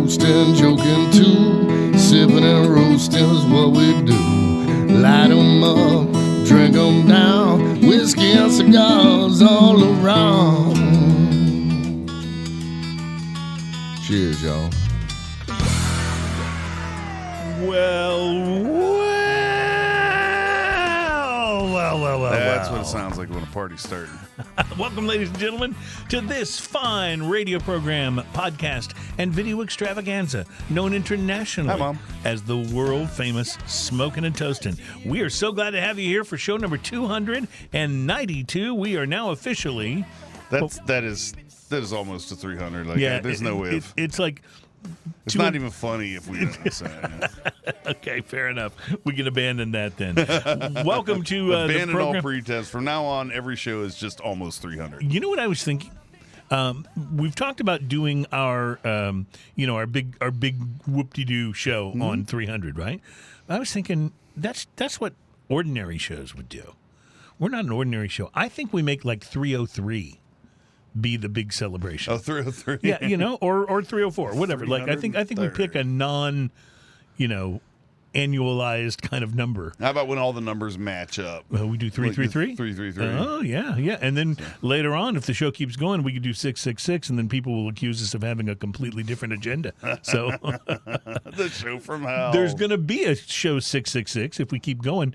toasting, joking too. Sipping and roasting is what we do. Light 'em up, drink 'em down. Whiskey and cigars all around. Cheers, y'all. Well. That's what it sounds like when a party's starting. Welcome, ladies and gentlemen, to this fine radio program, podcast, and video extravaganza known internationally Hi, Mom. as the world-famous Smokin' and Toastin'. We are so glad to have you here for show number 292. We are now officially... That is almost to 300. Like, there's no way. It's like... It's not even funny if we didn't say it. Okay, fair enough. We can abandon that then. Welcome to abandon the program. all pretense. From now on, every show is just almost 300. You know what I was thinking? We've talked about doing our big whoop-de-doo show on 300, right? I was thinking that's what ordinary shows would do. We're not an ordinary show. I think we make like 303. Be the big celebration. Oh, 303. Yeah, or 304, whatever. Like I think we pick a annualized kind of number. How about when all the numbers match up? Well, we do 333. 333. Oh yeah. And then later on, if the show keeps going, we could do 666, and then people will accuse us of having a completely different agenda. So the show from hell. There's going to be a show 666 if we keep going.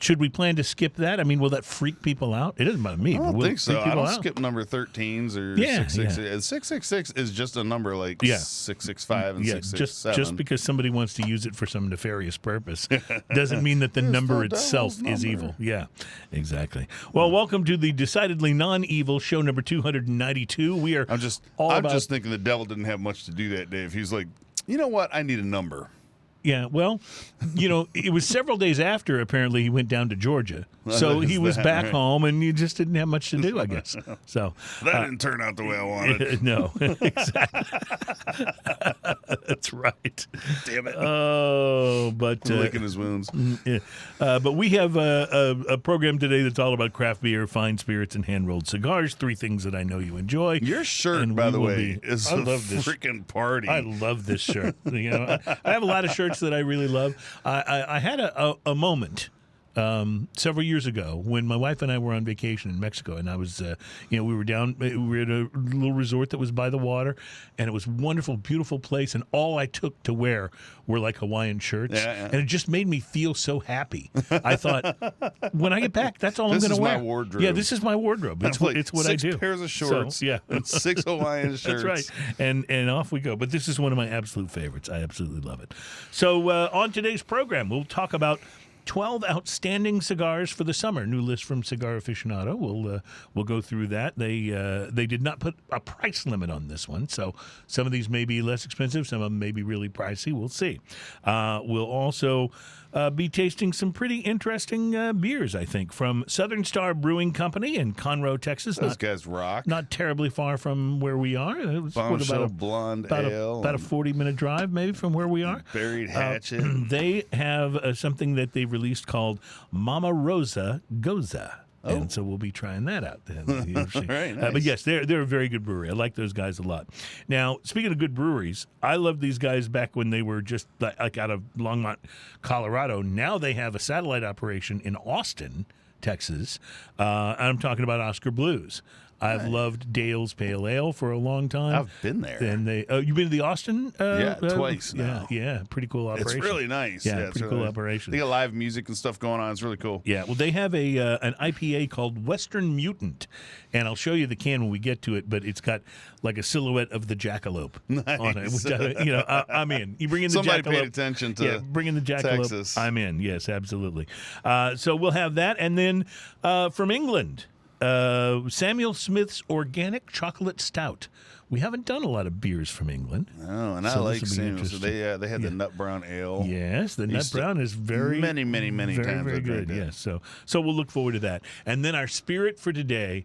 Should we plan to skip that? I mean, will that freak people out? It doesn't bother me. I don't will think so. I don't out? skip number 13s or Yeah, 666. 666 is just a number like 665 and 667. Just because somebody wants to use it for some nefarious purpose doesn't mean that the number itself is evil. Yeah, exactly. Well, welcome to the decidedly non-evil show number 292. We are. I'm just thinking the devil didn't have much to do that day. If he's like, you know what, I need a number. Yeah, well, it was several days after, apparently, he went down to Georgia. So he was back home, and he just didn't have much to do, I guess. So that didn't turn out the way I wanted. No, exactly. That's right. Damn it. Oh, but... licking his wounds. But we have a program today that's all about craft beer, fine spirits, and hand-rolled cigars, three things that I know you enjoy. Your shirt, by the way, is a freaking party. I love this shirt. I have a lot of shirts that I really love. I had a moment several years ago when my wife and I were on vacation in Mexico, and I was, we were at a little resort that was by the water, and it was a wonderful, beautiful place, and all I took to wear were like Hawaiian shirts, and it just made me feel so happy. I thought, when I get back, that's all I'm going to wear. This is my wardrobe. Yeah, this is my wardrobe. It's what I do. 6 pairs of shorts, so, and 6 Hawaiian shirts. That's right, and off we go. But this is one of my absolute favorites. I absolutely love it. So on today's program, we'll talk about 12 outstanding cigars for the summer. New list from Cigar Aficionado. We'll go through that. They did not put a price limit on this one, so some of these may be less expensive, some of them may be really pricey. We'll see. We'll also be tasting some pretty interesting beers, I think, from Southern Star Brewing Company in Conroe, Texas. Those guys rock. Not terribly far from where we are. It was Bombshell blonde ale. About a 40-minute drive, maybe, from where we are. Buried Hatchet. They have something that they released called Mama Rosa Gose. Oh. And so we'll be trying that out. Very nice. But yes, they're a very good brewery. I like those guys a lot. Now, speaking of good breweries, I loved these guys back when they were just like out of Longmont, Colorado. Now they have a satellite operation in Austin, Texas. I'm talking about Oskar Blues. I've loved Dale's Pale Ale for a long time. I've been there. And you've been to the Austin? Twice now. Yeah, pretty cool operation. It's really nice. Yeah, it's pretty really cool nice. operation. They got live music and stuff going on. It's really cool. Yeah, well, they have an IPA called Western Mutant, and I'll show you the can when we get to it, but it's got like a silhouette of the jackalope on it. Which, I'm in. You bring in the Somebody jackalope. paid attention to bring in the jackalope. Texas. I'm in. Yes, absolutely. So we'll have that. And then from England, Samuel Smith's Organic Chocolate Stout. We haven't done a lot of beers from England. Oh, and I like Samuel. So they had the Nut Brown Ale. Yes, the Nut Brown is very many very, times. Very good. Yes, so we'll look forward to that. And then our spirit for today.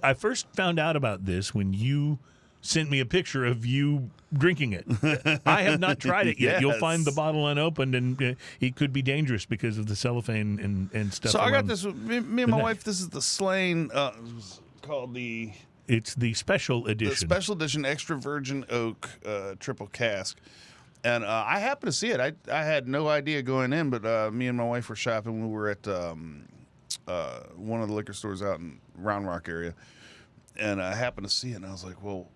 I first found out about this when you sent me a picture of you drinking it. I have not tried it yet. Yes. You'll find the bottle unopened, and it could be dangerous because of the cellophane and stuff. So I got this. Me and my wife. This is the Slane. It was called the It's the special edition. The special edition extra virgin oak triple cask. And I happened to see it. I had no idea going in, but me and my wife were shopping. We were at one of the liquor stores out in Round Rock area. And I happened to see it, and I was like, well,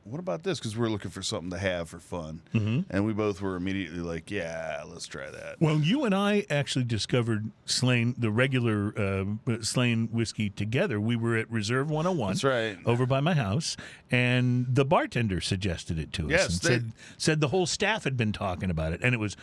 what about this? Because we're looking for something to have for fun. Mm-hmm. And we both were immediately like, yeah, let's try that. Well, you and I actually discovered Slane, the regular Slane whiskey, together. We were at Reserve 101. That's right. Over by my house, and the bartender suggested it to us. Yes, and said the whole staff had been talking about it, and it was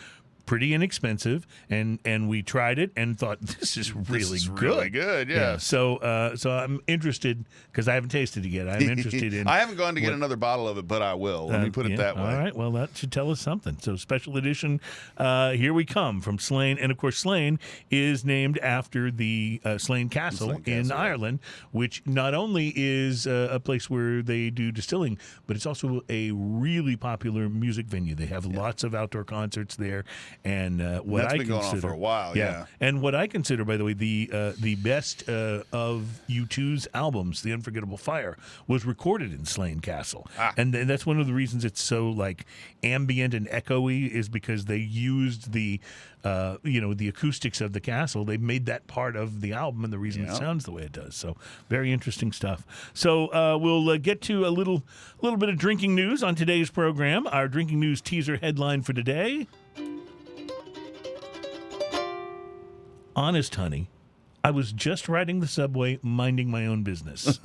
pretty inexpensive, and we tried it and thought this is really good. Really good, yeah. So I'm interested because I haven't tasted it yet. I'm interested in. I haven't gone to get another bottle of it, but I will. Let me put it that way. All right. Well, that should tell us something. So special edition. Here we come from Slane, and of course Slane is named after the Slane Castle in Ireland, which not only is a place where they do distilling, but it's also a really popular music venue. They have lots of outdoor concerts there. And what that's I been consider, going on for a while, yeah. And what I consider, by the way, the best of U2's albums, The Unforgettable Fire, was recorded in Slane Castle, and that's one of the reasons it's so like ambient and echoey is because they used the the acoustics of the castle. They made that part of the album, and the reason it sounds the way it does. So very interesting stuff. So we'll get to a little bit of drinking news on today's program. Our drinking news teaser headline for today. Honest, honey, I was just riding the subway, minding my own business.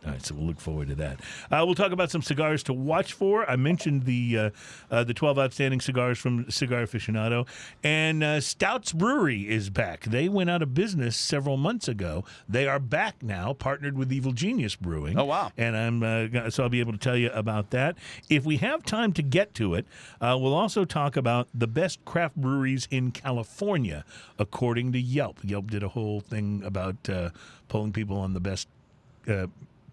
All right, so we'll look forward to that. We'll talk about some cigars to watch for. I mentioned the 12 outstanding cigars from Cigar Aficionado, and Stout's Brewery is back. They went out of business several months ago. They are back now, partnered with Evil Genius Brewing. Oh wow! And so I'll be able to tell you about that. If we have time to get to it, we'll also talk about the best craft breweries in California, according to Yelp. Yelp did a whole thing about polling people on the best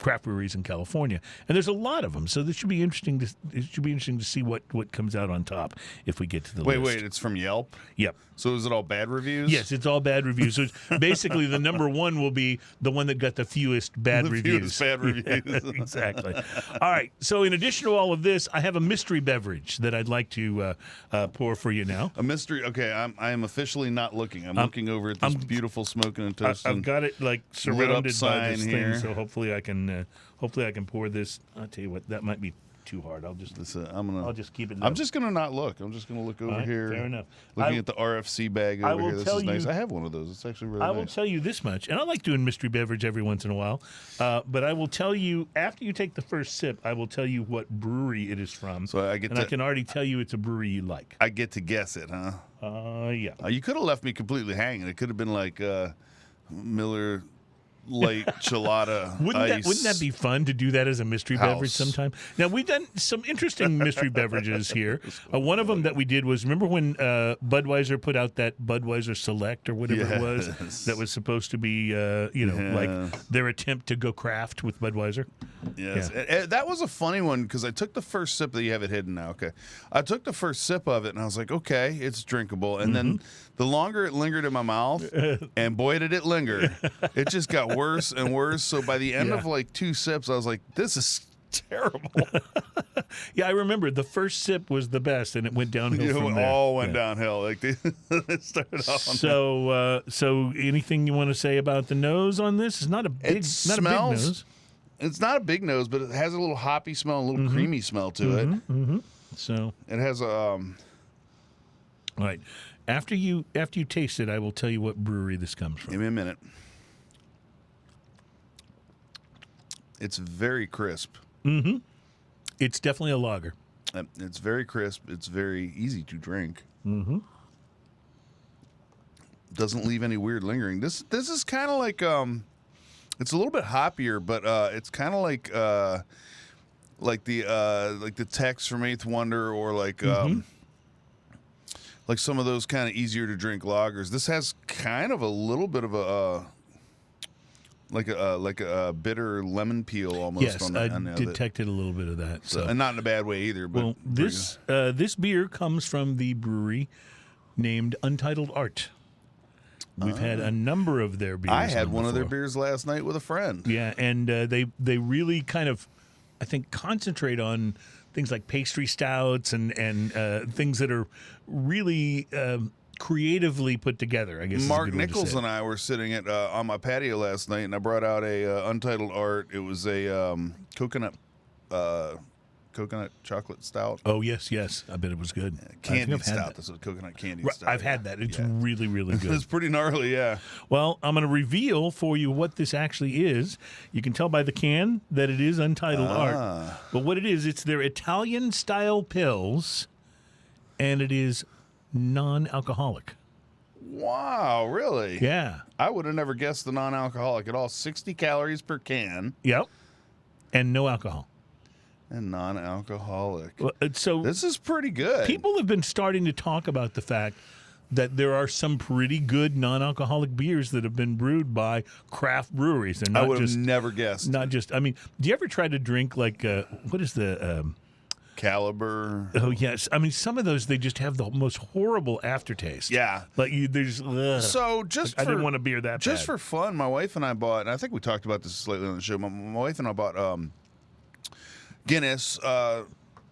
craft breweries in California, and there's a lot of them. So this should be interesting. It should be interesting to see what comes out on top if we get to the list. Wait, it's from Yelp? Yep. So is it all bad reviews? Yes, it's all bad reviews. So it's basically, the number one will be the one that got the fewest bad reviews. Bad reviews. Exactly. All right. So in addition to all of this, I have a mystery beverage that I'd like to pour for you now. A mystery. Okay, I am officially not looking. I'm looking over at this beautiful smoking and toasting. I've got it like surrounded by this here. thing, so hopefully I can pour this. I'll tell you what, that might be too hard. I'll just keep it low. I'm just gonna not look. I'm just gonna look over here. Fair enough. Looking at the RFC bag over here. This is nice. I have one of those. It's actually really nice. I will tell you this much, and I like doing mystery beverage every once in a while, but I will tell you, after you take the first sip, I will tell you what brewery it is from. So I can already tell you it's a brewery you like. I get to guess it, huh? Yeah. You could have left me completely hanging. It could have been like Miller Light Chelada. Wouldn't that be fun to do that as a mystery beverage sometime? Now, we've done some interesting mystery beverages here. One of them that we did was, remember when Budweiser put out that Budweiser Select or whatever it was that was supposed to be like their attempt to go craft with Budweiser? Yes. Yeah. That was a funny one because I took the first sip. That you have it hidden now. Okay. I took the first sip of it and I was like, okay, it's drinkable. And then the longer it lingered in my mouth, and boy, did it linger. It just got worse and worse. So by the end of like 2 sips, I was like, this is terrible. Yeah, I remember the first sip was the best, and it went downhill from there. It all went downhill. Like they started off on so anything you want to say about the nose on this? It's not a big, a big nose. It's not a big nose, but it has a little hoppy smell, a little creamy smell to it. Mm-hmm. So it has a. All right. After you taste it, I will tell you what brewery this comes from. Give me a minute. It's very crisp. Mm-hmm. It's definitely a lager. It's very crisp. It's very easy to drink. Mm-hmm. Doesn't leave any weird lingering. This is kind of like it's a little bit hoppier, but it's kind of like the Tex from Eighth Wonder or like some of those kind of easier to drink lagers. This has kind of a little bit of a like a bitter lemon peel almost. Yes, I detected a little bit of that. So, and not in a bad way either. But well, this beer comes from the brewery named Untitled Art. We've had a number of their beers. I had on one of their before. beers last night with a friend. Yeah, and they really kind of, I think, concentrate on things like pastry stouts and things that are really creatively put together, I guess. Mark Nichols and I were sitting at on my patio last night, and I brought out a Untitled Art. It was a coconut chocolate stout. Oh, yes. I bet it was good. Candy stout. This is coconut candy stout. I've had that. It's really, really good. It's pretty gnarly, yeah. Well, I'm going to reveal for you what this actually is. You can tell by the can that it is Untitled Art. But what it is, it's their Italian-style pills, and it is non-alcoholic. Wow, really? Yeah. I would have never guessed the non-alcoholic at all. 60 calories per can. Yep. And no alcohol. And non-alcoholic. Well, so this is pretty good. People have been starting to talk about the fact that there are some pretty good non-alcoholic beers that have been brewed by craft breweries. And I would have never guessed. Not just, I mean, do you ever try to drink like, what is the... Caliber. Oh, yes. I mean, some of those, they just have the most horrible aftertaste. Yeah. Like, there's... So just I didn't want a beer that just bad. for fun, my wife and I bought, and I think we talked about this lately on the show, my wife and I bought Guinness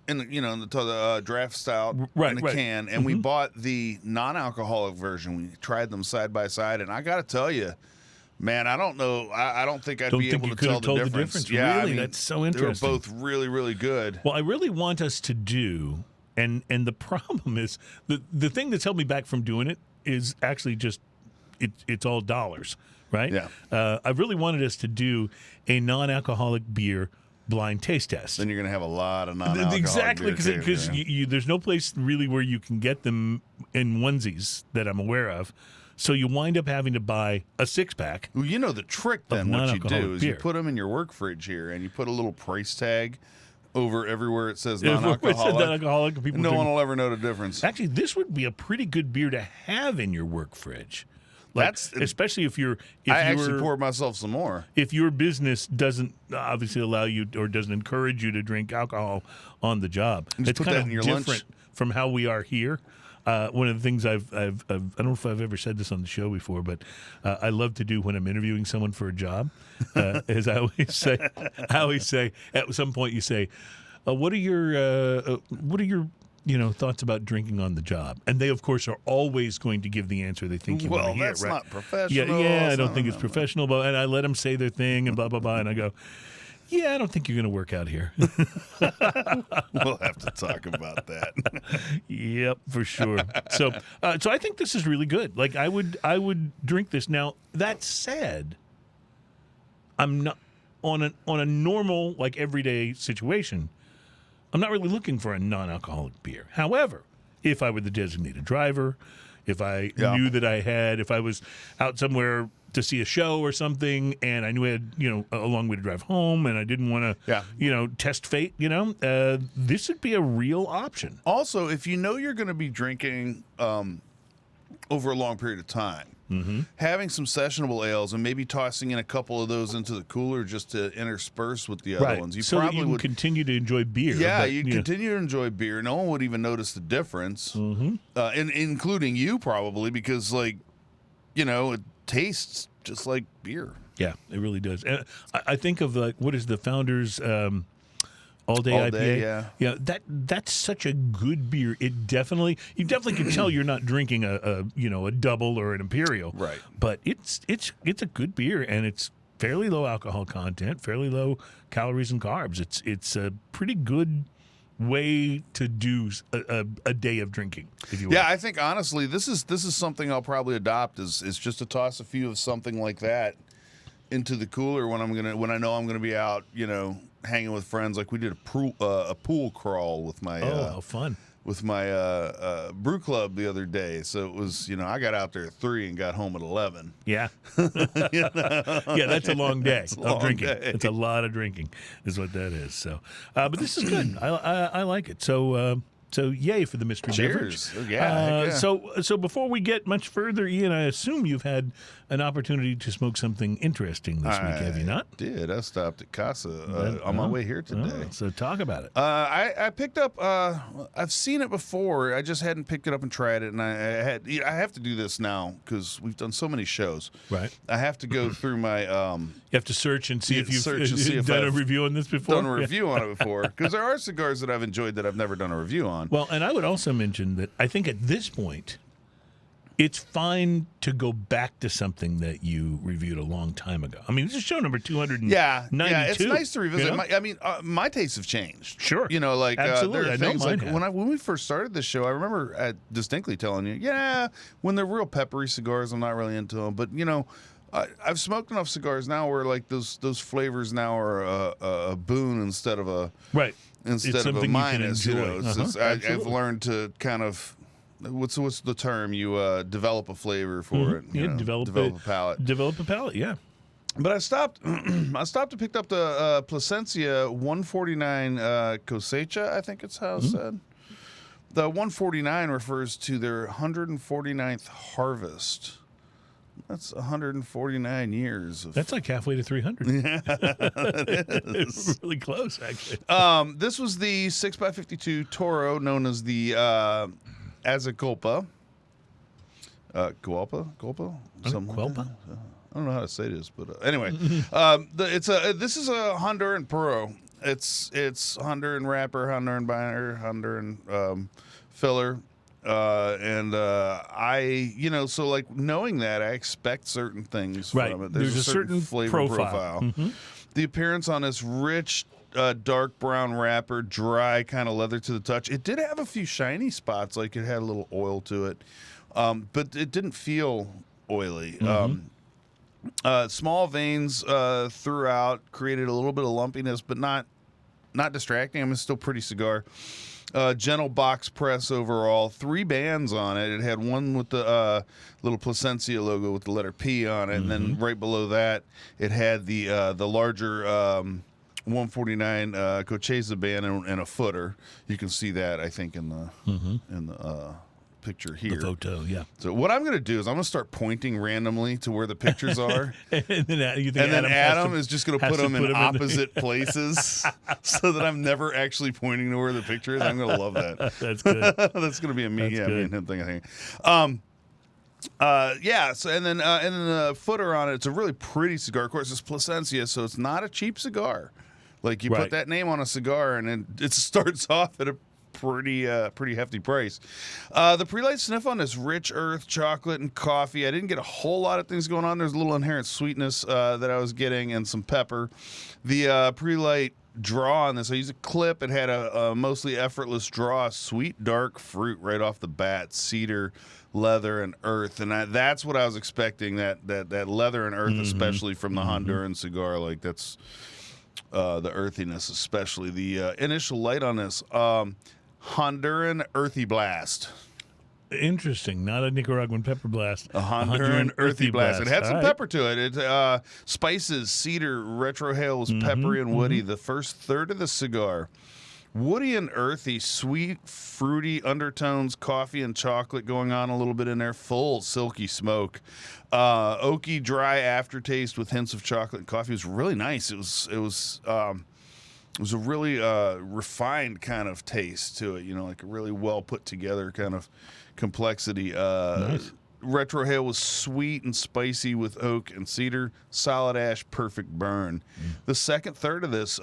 in the draft stout in the can, and we bought the non-alcoholic version. We tried them side by side, and I got to tell you, man, I don't know. I don't think I'd be able to tell the difference. Yeah, really? That's so interesting. They were both really, really good. Well, I really want us to do, and the problem is, the thing that's held me back from doing it is actually just, it's all dollars, right? Yeah. I really wanted us to do a non-alcoholic beer blind taste test. Then you're going to have a lot of non-alcoholic exactly, beer, because there's no place really where you can get them in onesies that I'm aware of. So you wind up having to buy a six-pack. Well, you know the trick then, what you do is beer. you put them in your work fridge here, and you put a little price tag over everywhere it says non-alcoholic. No one will ever know the difference. Actually, this would be a pretty good beer to have in your work fridge. Like, especially if I actually poured myself some more. If your business doesn't obviously allow you or doesn't encourage you to drink alcohol on the job, it's kind of different from how we are here. One of the things I don't know if I've ever said this on the show before, but I love to do when I'm interviewing someone for a job, is I always say at some point you say, what are your thoughts about drinking on the job? And they, of course, are always going to give the answer they think you want to hear. Well, that's right? not professional. Yeah, I don't think it's professional. But and I let them say their thing and blah, blah, blah. And I go, yeah, I don't think you're going to work out here. We'll have to talk about that. Yep, for sure. So I think this is really good. Like, I would drink this. Now, that said, I'm not on a normal, like, everyday situation, I'm not really looking for a non-alcoholic beer. However, if I were the designated driver, if I knew that if I was out somewhere to see a show or something, and I knew I had, a long way to drive home, and I didn't want to, test fate, this would be a real option. Also, if you know you're going to be drinking over a long period of time, having some sessionable ales and maybe tossing in a couple of those into the cooler just to intersperse with the other ones. You so probably that you would continue to enjoy beer. Yeah, you'd continue to enjoy beer. No one would even notice the difference, including you probably, because, it tastes just like beer. Yeah, it really does. And I think of, what is the Founders All Day IPA? Yeah, that's such a good beer. You definitely can tell you're not drinking a double or an imperial. Right. But it's a good beer, and it's fairly low alcohol content, fairly low calories and carbs. It's a pretty good way to do a day of drinking, if you will. Yeah, I think honestly this is something I'll probably adopt is just to toss a few of something like that into the cooler when I know I'm gonna be out, hanging with friends. Like we did a pool crawl with my how fun. With my brew club the other day. So it was, I got out there at 3 and got home at 11. Yeah. Yeah, that's a long day of drinking. It's a lot of drinking is what that is. So, but this is good. I like it. So So yay for the mystery beverage. Cheers. Yeah. So before we get much further, Ian, I assume you've had an opportunity to smoke something interesting this week, have you not? Did. I stopped at Casa on my way here today. So talk about it. I picked up. I've seen it before. I just hadn't picked it up and tried it, and I have to do this now because we've done so many shows. Right. I have to go through my. You have to search and see if you've done a review on this before. Done a review on it before because there are cigars that I've enjoyed that I've never done a review on. Well, and I would also mention that I think at this point, it's fine to go back to something that you reviewed a long time ago. I mean, this is show number 292. Yeah, it's nice to revisit. You know? My tastes have changed. Sure. You know, like absolutely. There are things like when we first started this show, I remember distinctly telling you, when they're real peppery cigars, I'm not really into them. But, you know, I've smoked enough cigars now where, like, those flavors now are a boon instead of a... Right. Instead of a minus, you know, I've learned to kind of what's the term? You develop a flavor for it. You know, develop a palate. Develop a palate, yeah. But I stopped. I stopped and picked up the Plasencia 149 cosecha. I think it's how it's said. The 149 refers to their 149th harvest. That's 149 years. That's like halfway to 300. Yeah, it is. It's really close, actually. This was the 6x52 Toro, known as the Azaculpa. Gualpa? Gualpa? I don't know how to say this, but anyway, this is a Honduran Puro. It's Honduran wrapper, Honduran binder, Honduran filler. So like knowing that, I expect certain things from it. There's a certain flavor profile. The appearance on this rich, dark brown wrapper, dry kind of leather to the touch. It did have a few shiny spots, like it had a little oil to it, but it didn't feel oily. Small veins throughout created a little bit of lumpiness, but not distracting. I mean, it's still a pretty cigar. Gentle box press overall. 3 bands on it. It had one with the little Plasencia logo with the letter P on it, and then right below that, it had the larger 149 Quesada band and a footer. You can see that, I think, in the picture here. The photo, yeah. So what I'm going to do is I'm going to start pointing randomly to where the pictures are. and then Adam is just going to put them in opposite places so that I'm never actually pointing to where the picture is. I'm going to love that. That's good. That's going to be me and him thing, I think. So and then the footer on it, it's a really pretty cigar. Of course, it's Plasencia, so it's not a cheap cigar. Like you put that name on a cigar and it starts off at a pretty hefty price. The pre-light sniff on this rich earth, chocolate, and coffee. I didn't get a whole lot of things going on. There's a little inherent sweetness that I was getting and some pepper. The pre-light draw on this, I used a clip. It had a mostly effortless draw, sweet dark fruit right off the bat, cedar, leather, and earth. And that's what I was expecting, that leather and earth, especially from the Honduran cigar. Like that's the earthiness, especially. The initial light on this, Honduran Earthy Blast. Interesting. Not a Nicaraguan pepper blast. A Honduran Earthy Blast. It had some pepper to it. It spices, cedar, retrohale was peppery and woody. The first third of the cigar, woody and earthy, sweet, fruity undertones, coffee and chocolate going on a little bit in there. Full silky smoke. Oaky, dry aftertaste with hints of chocolate and coffee. It was really nice. It was a really refined kind of taste to it, you know, like a really well put together kind of complexity. Nice. Retrohale was sweet and spicy with oak and cedar. Solid ash, perfect burn. The second third of this,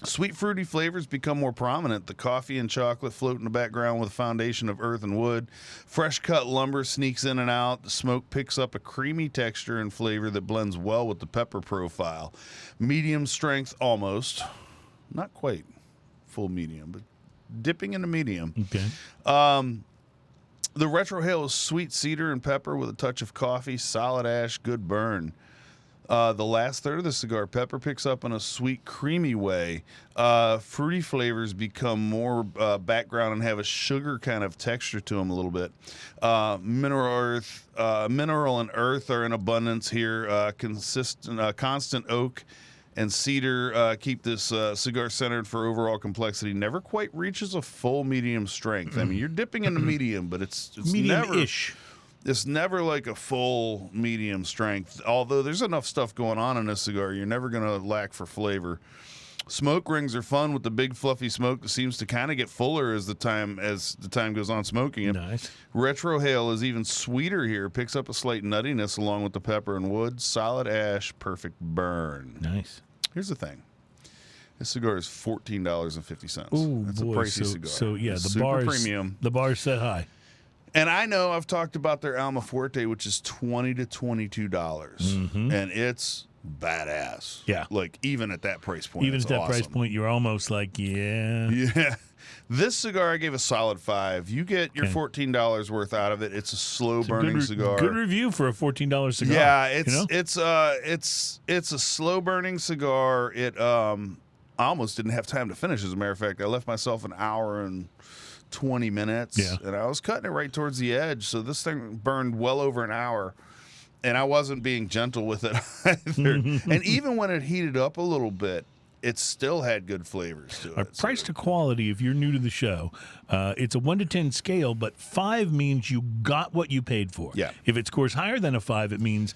sweet fruity flavors become more prominent. The coffee and chocolate float in the background with a foundation of earth and wood. Fresh cut lumber sneaks in and out. The smoke picks up a creamy texture and flavor that blends well with the pepper profile. Medium strength almost. Not quite full medium, but dipping into medium. Okay. The retrohale is sweet cedar and pepper with a touch of coffee, solid ash, good burn. The last third of the cigar, pepper picks up in a sweet, creamy way. Fruity flavors become more background and have a sugar kind of texture to them a little bit. Mineral and earth are in abundance here. Constant oak and cedar keep this cigar centered for overall complexity. Never quite reaches a full medium strength. I mean, you're dipping into medium, but it's medium-ish. It's never like a full medium strength. Although there's enough stuff going on in this cigar, you're never going to lack for flavor. Smoke rings are fun with the big fluffy smoke that seems to kind of get fuller as the time goes on smoking it. Nice. Retrohale is even sweeter here. Picks up a slight nuttiness along with the pepper and wood. Solid ash, perfect burn. Nice. Here's the thing. This cigar is $14.50. Ooh, That's boy. a pricey cigar. So yeah, It's the super bar's premium. The bar's set high. And I know I've talked about their Alma Fuerte, which is $20 to $22, and it's badass. Yeah. Like even at that price point, Even it's at that awesome. price point, you're almost like, yeah. Yeah. This cigar I gave a solid 5. You get your Okay. $14 worth out of it. It's a slow burning cigar. Good review for a $14 cigar. Yeah, you know? it's a slow burning cigar. It I almost didn't have time to finish. As a matter of fact, I left myself an hour and 20 minutes, and I was cutting it right towards the edge. So this thing burned well over an hour, and I wasn't being gentle with it either. And even when it heated up a little bit, it still had good flavors to Our it. price to quality, if you're new to the show, it's a 1 to 10 scale, but 5 means you got what you paid for. Yeah. If it scores higher than a 5, it means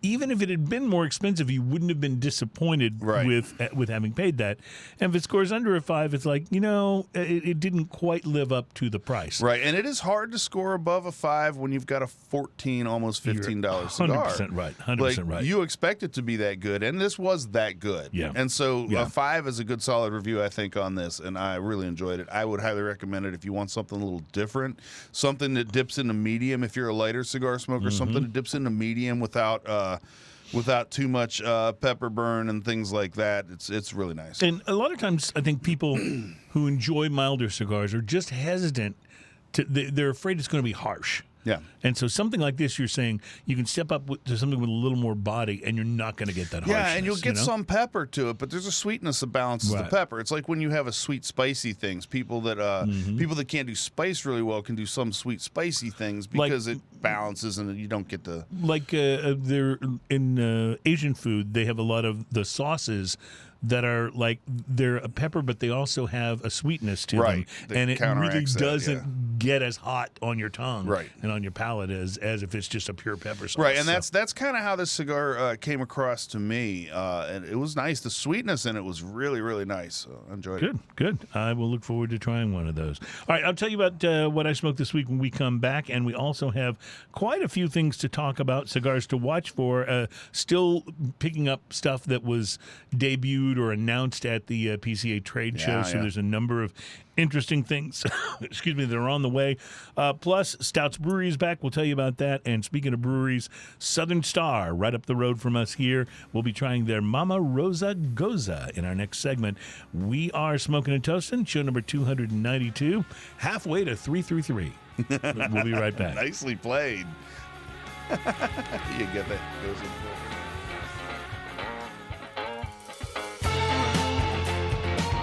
even if it had been more expensive, you wouldn't have been disappointed Right. with having paid that. And if it scores under a 5, it's like, it didn't quite live up to the price. Right, and it is hard to score above a 5 when you've got a $14, almost $15 cigar. 100% right. 100% Like, right. you expect it to be that good, and this was that good. Yeah. And so Yeah. a 5 is a good solid review, I think, on this, and I really enjoyed it. I would highly recommend it if you want something a little different, something that dips into medium if you're a lighter cigar smoker, something that dips into medium without too much pepper burn and things like that. It's really nice. And a lot of times, I think people who enjoy milder cigars are just hesitant. They're afraid it's going to be harsh. Yeah. And so something like this, you're saying you can step up to something with a little more body, and you're not going to get that harshness. Yeah, and you'll get you know? some pepper to it, but there's a sweetness that balances the Right. pepper. It's like when you have a sweet, spicy things. People that can't do spice really well can do some sweet, spicy things because it balances and you don't get the Like they're in Asian food, they have a lot of the sauces that are like they're a pepper, but they also have a sweetness to Right. them, That and it really counteracts that, doesn't yeah. get as hot on your tongue Right. and on your palate as if it's just a pure pepper sauce. right. And So- that's kind of how this cigar came across to me, and it was nice. The sweetness in it was really, really nice. So I enjoyed it. Good. I will look forward to trying one of those. All right, I'll tell you about what I smoked this week when we come back, and we also have quite a few things to talk about, cigars to watch for. Still picking up stuff that was debuted or announced at the PCA trade show, so yeah. there's a number of interesting things, excuse me, that are on the way. Plus, Stout's Brewery is back. We'll tell you about that. And speaking of breweries, Southern Star, right up the road from us here, we'll be trying their Mama Rosa Gose in our next segment. We are Smoking and Toasting, show number 292, halfway to 333. We'll be right back. Nicely played. You get that?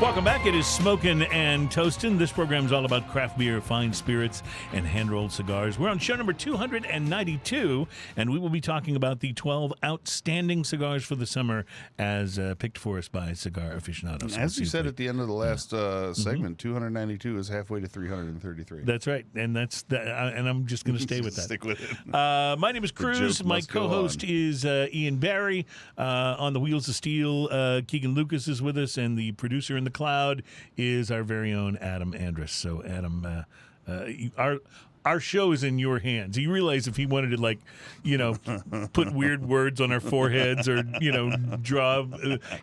Welcome back. It is Smokin' and Toastin'. This program is all about craft beer, fine spirits, and hand-rolled cigars. We're on show number 292, and we will be talking about the 12 outstanding cigars for the summer as picked for us by Cigar Aficionados. As you said at the end of the last segment, 292 is halfway to 333. That's right, and and I'm just going to stay with that. Stick with it. My name is The Cruz. joke My must go co-host on. is Ian Barry. On the Wheels of Steel, Keegan Lucas is with us, and the producer in the cloud is our very own Adam Andrus. So, Adam, our show is in your hands. You realize if he wanted to, put weird words on our foreheads or, draw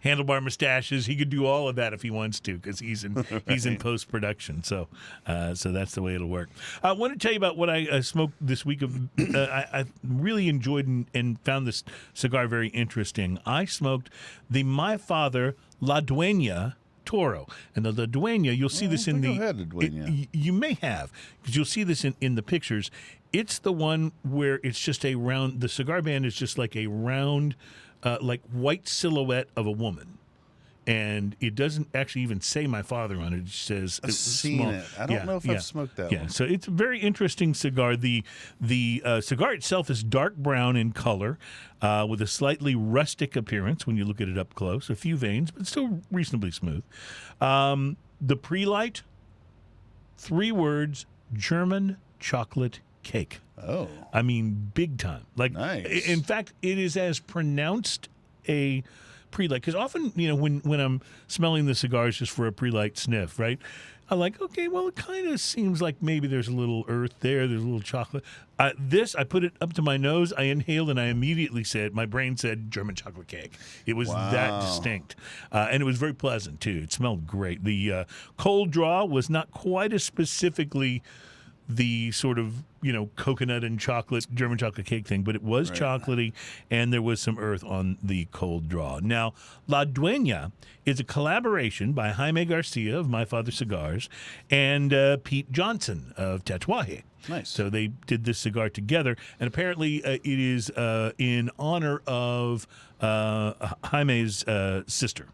handlebar mustaches, he could do all of that if he wants to because he's in post production. So that's the way it'll work. I want to tell you about what I smoked this week. I really enjoyed and found this cigar very interesting. I smoked the My Father La Duena Toro. And the Duena, you'll see this in the... think I've had the Duena. You may have, because you'll see this in the pictures. It's the one where it's just a round... The cigar band is just like a round, like white silhouette of a woman. and it doesn't actually even say my father on it. It just says I've it's seen small. it. I don't know if I've smoked that Yeah, one. so it's a very interesting cigar. The cigar itself is dark brown in color, with a slightly rustic appearance when you look at it up close. A few veins, but still reasonably smooth. The pre-light, 3 words: German chocolate cake. Oh. I mean, big time. Like, Nice. in fact, it is as pronounced a pre-light, because often, when I'm smelling the cigars just for a pre-light sniff, right, I'm like, okay, well, it kind of seems like maybe there's a little earth there, there's a little chocolate. This, I put it up to my nose, I inhaled, and I immediately said, my brain said German chocolate cake. It was that distinct. And it was very pleasant, too. It smelled great. The cold draw was not quite as specifically the sort of, coconut and chocolate, German chocolate cake thing, but it was chocolatey, and there was some earth on the cold draw. Now, La Duena is a collaboration by Jaime Garcia of My Father Cigars and Pete Johnson of Tatuaje. Nice. So they did this cigar together, and apparently it is in honor of Jaime's sister.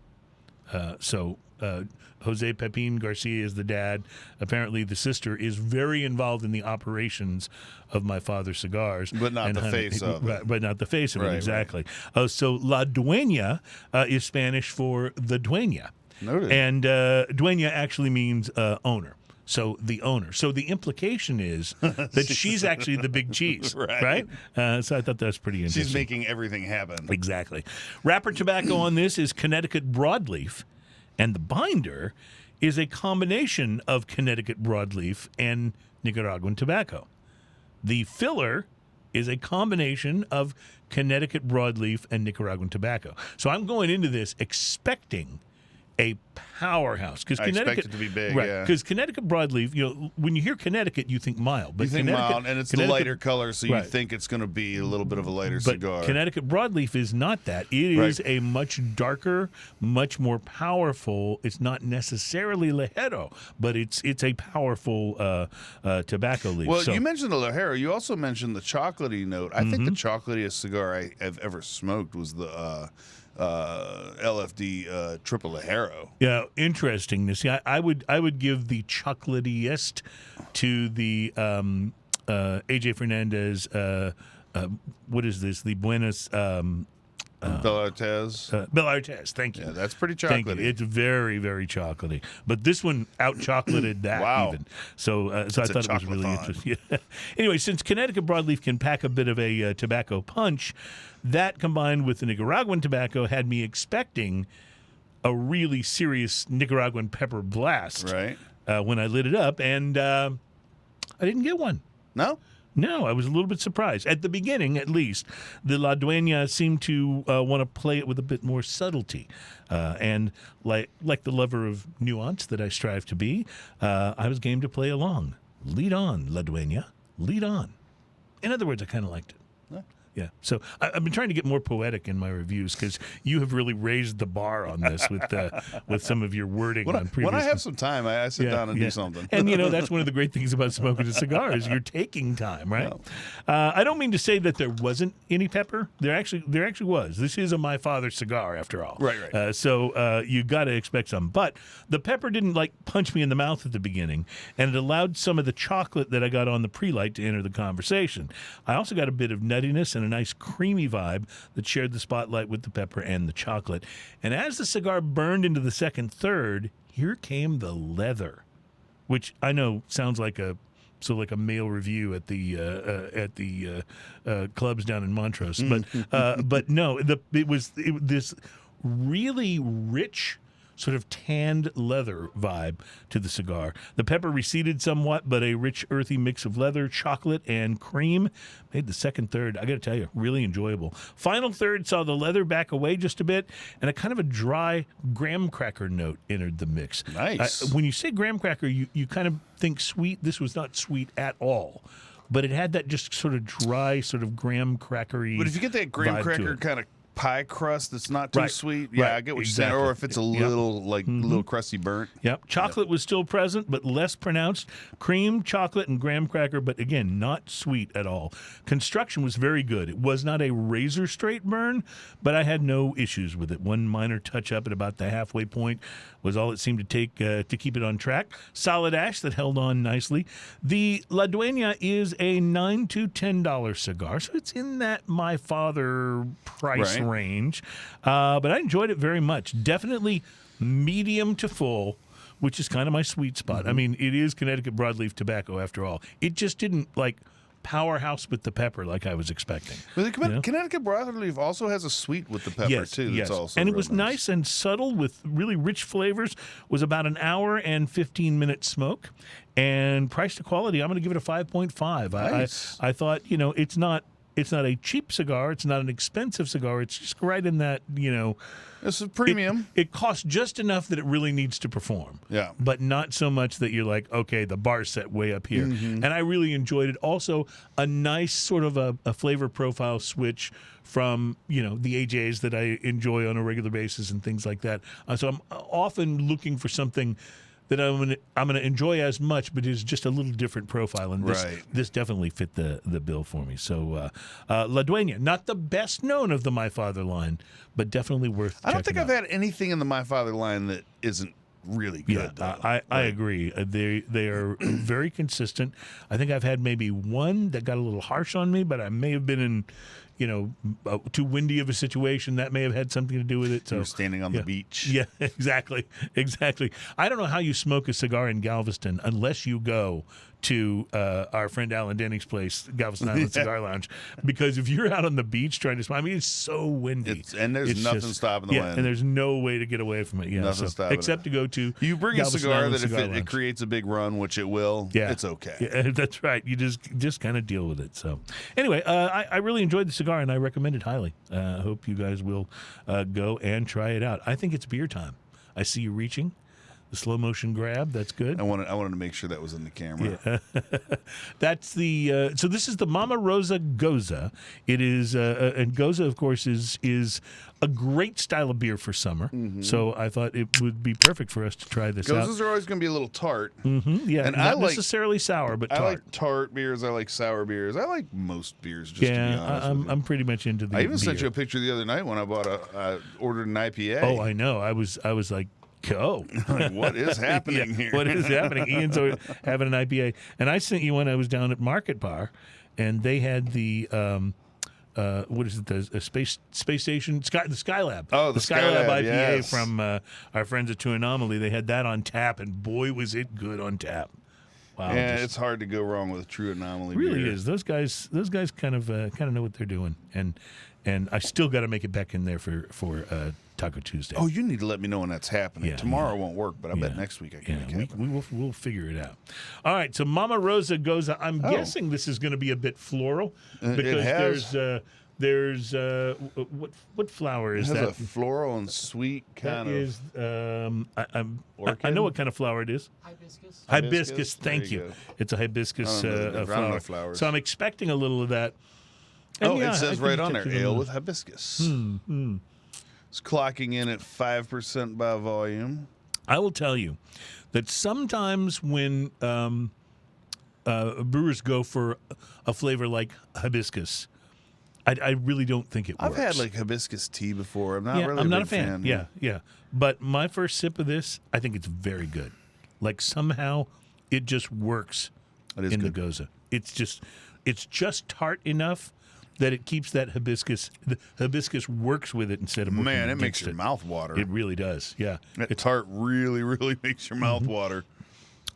Jose Pepin Garcia is the dad. Apparently, the sister is very involved in the operations of My Father Cigars. But not the face of it. Right, but not the face of it, Right, exactly. So La Duena is Spanish for the dueña. Noted. And dueña actually means owner. So the owner. So the implication is that she's actually the big cheese, right? So I thought that's pretty interesting. She's making everything happen. Exactly. Wrapper tobacco on this is Connecticut broadleaf, and the binder is a combination of Connecticut broadleaf and Nicaraguan tobacco. The filler is a combination of Connecticut broadleaf and Nicaraguan tobacco. So I'm going into this expecting a powerhouse, because I expect it to be big, right? yeah. Because Connecticut broadleaf, when you hear Connecticut, you think mild, but You think mild, and it's the lighter color, so you right. think it's going to be a little bit of a lighter But cigar. Connecticut broadleaf is not that. It is a much darker, much more powerful. It's not necessarily Ligero, but it's a powerful tobacco leaf. Well, So- you mentioned the Ligero. You also mentioned the chocolatey note. I think the chocolatiest cigar I've ever smoked was the LFD Triple Ligero. Yeah, interesting. See, I would give the chocolatiest to the AJ Fernandez. What is this? The Buenos Bel Artez. Bel Artez. Thank you. Yeah, that's pretty Thank you. chocolatey. It's very, very chocolatey. But this one out chocolated that Wow. even. So I thought it was really chocolate-thon. interesting. Yeah. Anyway, since Connecticut broadleaf can pack a bit of a tobacco punch, that combined with the Nicaraguan tobacco had me expecting a really serious Nicaraguan pepper blast Right? when I lit it up, and I didn't get one. No? No, I was a little bit surprised. At the beginning, at least, the La Duena seemed to want to play it with a bit more subtlety. And like the lover of nuance that I strive to be, I was game to play along. Lead on, La Duena. Lead on. In other words, I kind of liked it. Yeah. So I've been trying to get more poetic in my reviews, because you have really raised the bar on this with some of your wording on previous. When I have some time, I sit down and do something. And, that's one of the great things about smoking a cigar is you're taking time, right? I don't mean to say that there wasn't any pepper. There actually was. This is a My Father cigar, after all. Right. So you got to expect some. But the pepper didn't, punch me in the mouth at the beginning, and it allowed some of the chocolate that I got on the pre-light to enter the conversation. I also got a bit of nuttiness and a nice creamy vibe that shared the spotlight with the pepper and the chocolate. And as the cigar burned into the second third, here came the leather, which I know sounds like a male review at the clubs down in Montrose, but no, it was this really rich, sort of tanned leather vibe to the cigar. The pepper receded somewhat, but a rich, earthy mix of leather, chocolate, and cream made the second third, I got to tell you, really enjoyable. Final third saw the leather back away just a bit, and a kind of a dry graham cracker note entered the mix. Nice. When you say graham cracker, you kind of think sweet. This was not sweet at all, but it had that just sort of dry, sort of graham crackery. But if you get that graham vibe to cracker it. kind of pie crust that's not too Right, sweet. Yeah, right, I get what you're saying. Or if it's a little little crusty burnt. Yep. Chocolate was still present, but less pronounced. Cream, chocolate, and graham cracker, but again, not sweet at all. Construction was very good. It was not a razor straight burn, but I had no issues with it. One minor touch up at about the halfway point was all it seemed to take to keep it on track. Solid ash that held on nicely. The La Duena is a $9 to $10 cigar, so it's in that my father price range. But I enjoyed it very much. Definitely medium to full, which is kind of my sweet spot. I mean, it is Connecticut broadleaf tobacco after all. It just didn't powerhouse with the pepper like I was expecting. But Connecticut broadleaf also has a sweet with the pepper too. Yes, That's also and it real was nice and subtle with really rich flavors. Was about an hour and 15-minute smoke, and price to quality, I'm going to give it a 5.5. Nice. I thought, it's not a cheap cigar. It's not an expensive cigar. It's just right in that, It's a premium. It costs just enough that it really needs to perform. Yeah. But not so much that you're like, okay, the bar's set way up here. And I really enjoyed it. Also, a nice sort of a flavor profile switch from, the AJs that I enjoy on a regular basis and things like that. So I'm often looking for something that I'm gonna enjoy as much, but is just a little different profile, and this definitely fit the bill for me. So La Duena, not the best known of the My Father line, but definitely worth. I don't think checking I've out. had anything in the My Father line that isn't really good. Yeah, I agree. They are very consistent. I think I've had maybe one that got a little harsh on me, but I may have been in. Too windy of a situation that may have had something to do with it. So you're standing on the beach. Yeah, exactly. I don't know how you smoke a cigar in Galveston unless you go to our friend Alan Denny's place, Galveston Island Cigar Lounge, because if you're out on the beach trying to smoke, it's so windy, and there's nothing stopping the wind, and there's no way to get away from it. Yeah, nothing stopping except to go to. You bring Galveston a cigar Island that Cigar if it Lounge. creates a big run, which it will, it's okay. Yeah, that's right. You just kind of deal with it. So anyway, I really enjoyed the cigar, and I recommend it highly. I hope you guys will go and try it out. I think it's beer time. I see you reaching. The slow motion grab, that's good. I wanted to make sure that was in the camera. Yeah. That's the so this is the Mama Rosa Gose. It is and Gose, of course, is a great style of beer for summer. So I thought it would be perfect for us to try this out. Goses are always going to be a little tart. Yeah, and not necessarily sour, but tart. I like tart beers. I like sour beers. I like most beers. Just to be honest with you. I'm pretty much into the. I even sent beer. you a picture the other night when I bought ordered an IPA. Oh, I know. I was like. Go. Like, what is happening here? What is happening? Ian's having an IPA. And I sent you one. I was down at Market Bar, and they had the, what is it, the space station, the Skylab. Oh, the Skylab IPA yes. from our friends at Two Anomaly. They had that on tap, and boy, was it good on tap. Wow. Yeah, it's hard to go wrong with a True Anomaly really beer. is. Those guys kind of know what they're doing. And I still got to make it back in there for Taco Tuesday. Oh, you need to let me know when that's happening. Yeah, Tomorrow won't work, but I bet next week I can make it happen. We'll figure it out. All right, so Mama Rosa Gose. I'm guessing this is going to be a bit floral because there's what flower is it has that? a floral and sweet kind that of. Is I know what kind of flower it is. Hibiscus. Hibiscus. There Thank you you. go. It's a hibiscus I don't know flower. flowers. So I'm expecting a little of that. And It says right on there, ale with with. hibiscus. It's clocking in at 5% by volume. I will tell you that sometimes when brewers go for a flavor like hibiscus, I really don't think it works. I've had like hibiscus tea before. I'm not really I'm not a big fan. Yeah. But my first sip of this, I think it's very good. Like somehow it just works It is in good. the Gose. It's just tart enough that it keeps that hibiscus. The hibiscus works with it instead of working Man, it makes against your mouth water. It really does. Yeah, That tart really, really makes your mouth water.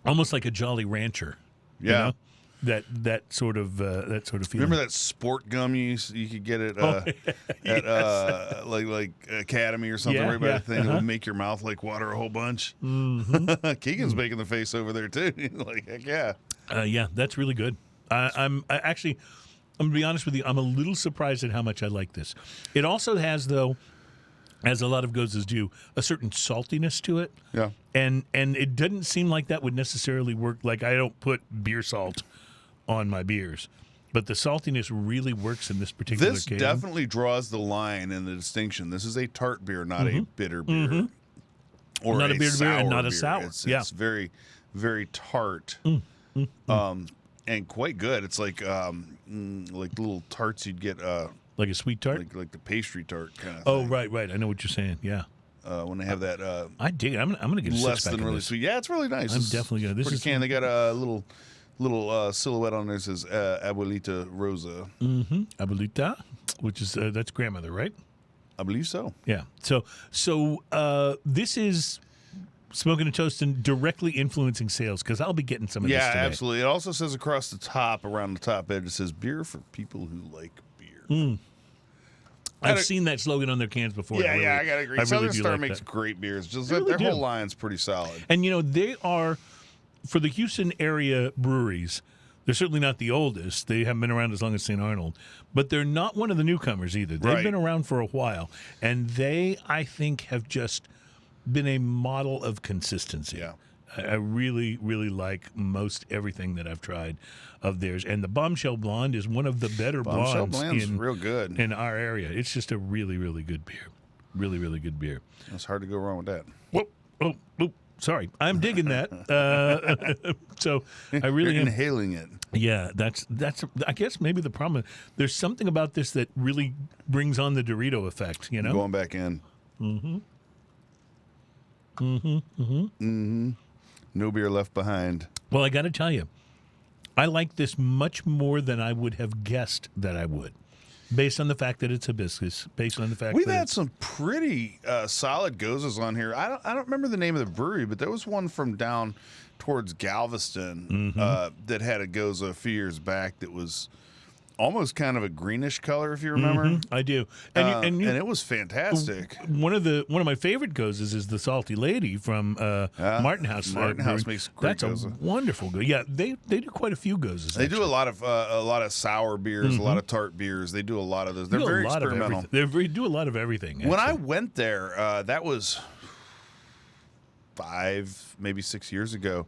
almost like a Jolly Rancher. Yeah. You know? That sort of feeling. Remember that sport gum you could get at like Academy or something? Yeah, right by yeah, the thing that would make your mouth like water a whole bunch. Keegan's making the face over there too. Like heck yeah. Yeah, that's really good. I'm gonna be honest with you. I'm a little surprised at how much I like this. It also has, though, as a lot of Goses do, a certain saltiness to it. Yeah. And it doesn't seem like that would necessarily work. Like I don't put beer salt on my beers. But the saltiness really works in this particular This case. definitely draws the line and the distinction. This is a tart beer, not a bitter beer. Or Not a bitter beer and sour not a beer. sour. It's very, very tart. And quite good. It's like little tarts you'd get Like a sweet tart? like the pastry tart kind of Oh, thing. right. I know what you're saying. Yeah. When they have that I dig it. I'm gonna get a less six-pack than of really this. sweet. Yeah, it's really nice. I'm It's definitely gonna. This pretty is can. They got a little silhouette on there that says Abuelita Rosa. Abuelita, which is that's grandmother, right? I believe so. Yeah. So this is Smoking and Toasting directly influencing sales because I'll be getting some of this Yeah, today. absolutely. It also says across the top, around the top edge, it says beer for people who like beer. I've seen that slogan on their cans before. Yeah, I gotta agree. I Southern really do Star like makes that. great beers. Just They really their do. whole line's pretty solid. And they are for the Houston area breweries. They're certainly not the oldest. They haven't been around as long as St. Arnold, but they're not one of the newcomers either. They've Right. been around for a while, and they, I think, have just been a model of consistency. Yeah. I really, really like most everything that I've tried of theirs. And the Bombshell Blonde is one of the better Bombshell blondes Blonde's in, real good. in our area. It's just a really, really good beer. Really, really good beer. It's hard to go wrong with that. Whoop, oh, sorry. I'm digging that. So I really You're am. inhaling it. Yeah, that's. I guess maybe the problem. There's something about this that really brings on the Dorito effect. Going back in. No beer left behind. Well, I got to tell you, I like this much more than I would have guessed that I would, based on the fact that it's hibiscus. Based on the fact We've that had some pretty solid Goses on here. I don't remember the name of the brewery, but there was one from down towards Galveston that had a Gose a few years back that was almost kind of a greenish color, if you remember. I do, And it was fantastic. one of my favorite Goses is the Salty Lady from Martin House. Martin House Brewing. makes great That's Gose. a wonderful Gose. Yeah, they do quite a few Goses. They do a lot of sour beers, a lot of tart beers. They do a lot of those. They're very experimental. They do a lot of everything. When I actually. went there, that was 5, maybe 6 years ago.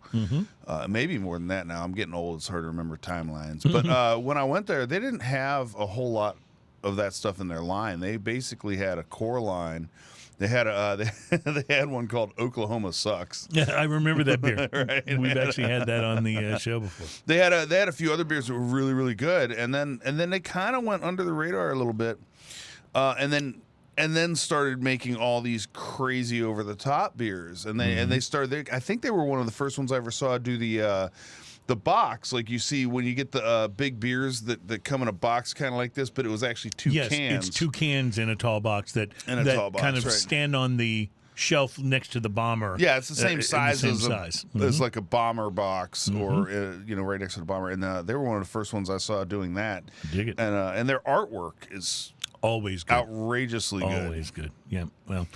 Maybe more than that now. I'm getting old. It's hard to remember timelines. But when I went there, they didn't have a whole lot of that stuff in their line. They basically had a core line. They had they had one called Oklahoma Sucks. Yeah, I remember that beer. Right. We've actually had that on the show before. They had a few other beers that were really, really good, and then they kind of went under the radar a little bit, and then started making all these crazy over the top beers, and they started. I think they were one of the first ones I ever saw do the box, like you see when you get the big beers that come in a box, kind of like this, but it was actually two cans. Yes, it's 2 cans in a tall box that In a that tall box, kind of right. stand on the shelf next to the bomber. Yeah, it's the same size same as size. as like a bomber box, or right next to the bomber. And they were one of the first ones I saw doing that. Dig it. And their artwork is Always good. outrageously good. Always good. Yeah. Well,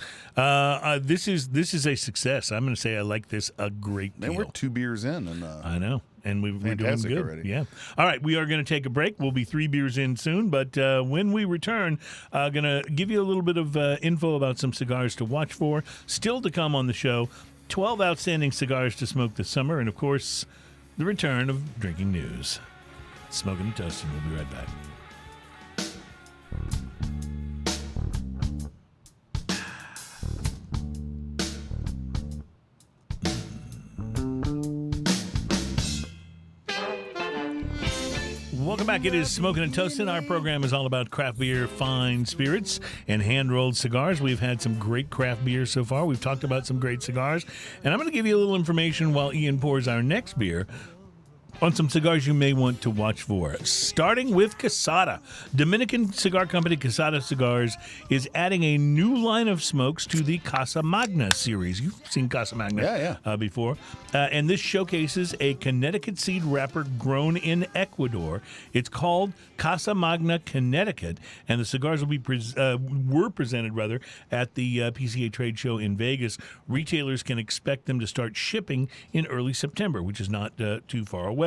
this is a success. I'm going to say I like this a great deal. And we're 2 beers in, and I know. And we're doing Fantastic good. already. Yeah. All right. We are going to take a break. We'll be 3 beers in soon. But when we return, going to give you a little bit of info about some cigars to watch for. Still to come on the show, 12 outstanding cigars to smoke this summer. And, of course, the return of drinking news. Smoking and Toasting. We'll be right back. Welcome back. It is Smoking and Toasting. Our program is all about craft beer, fine spirits, and hand-rolled cigars. We've had some great craft beer so far. We've talked about some great cigars. And I'm going to give you a little information while Ian pours our next beer on some cigars you may want to watch for. Starting with Quesada. Dominican cigar company Quesada Cigars is adding a new line of smokes to the Casa Magna series. You've seen Casa Magna before. And this showcases a Connecticut seed wrapper grown in Ecuador. It's called Casa Magna Connecticut, and the cigars will be were presented at the PCA trade show in Vegas. Retailers can expect them to start shipping in early September, which is not too far away.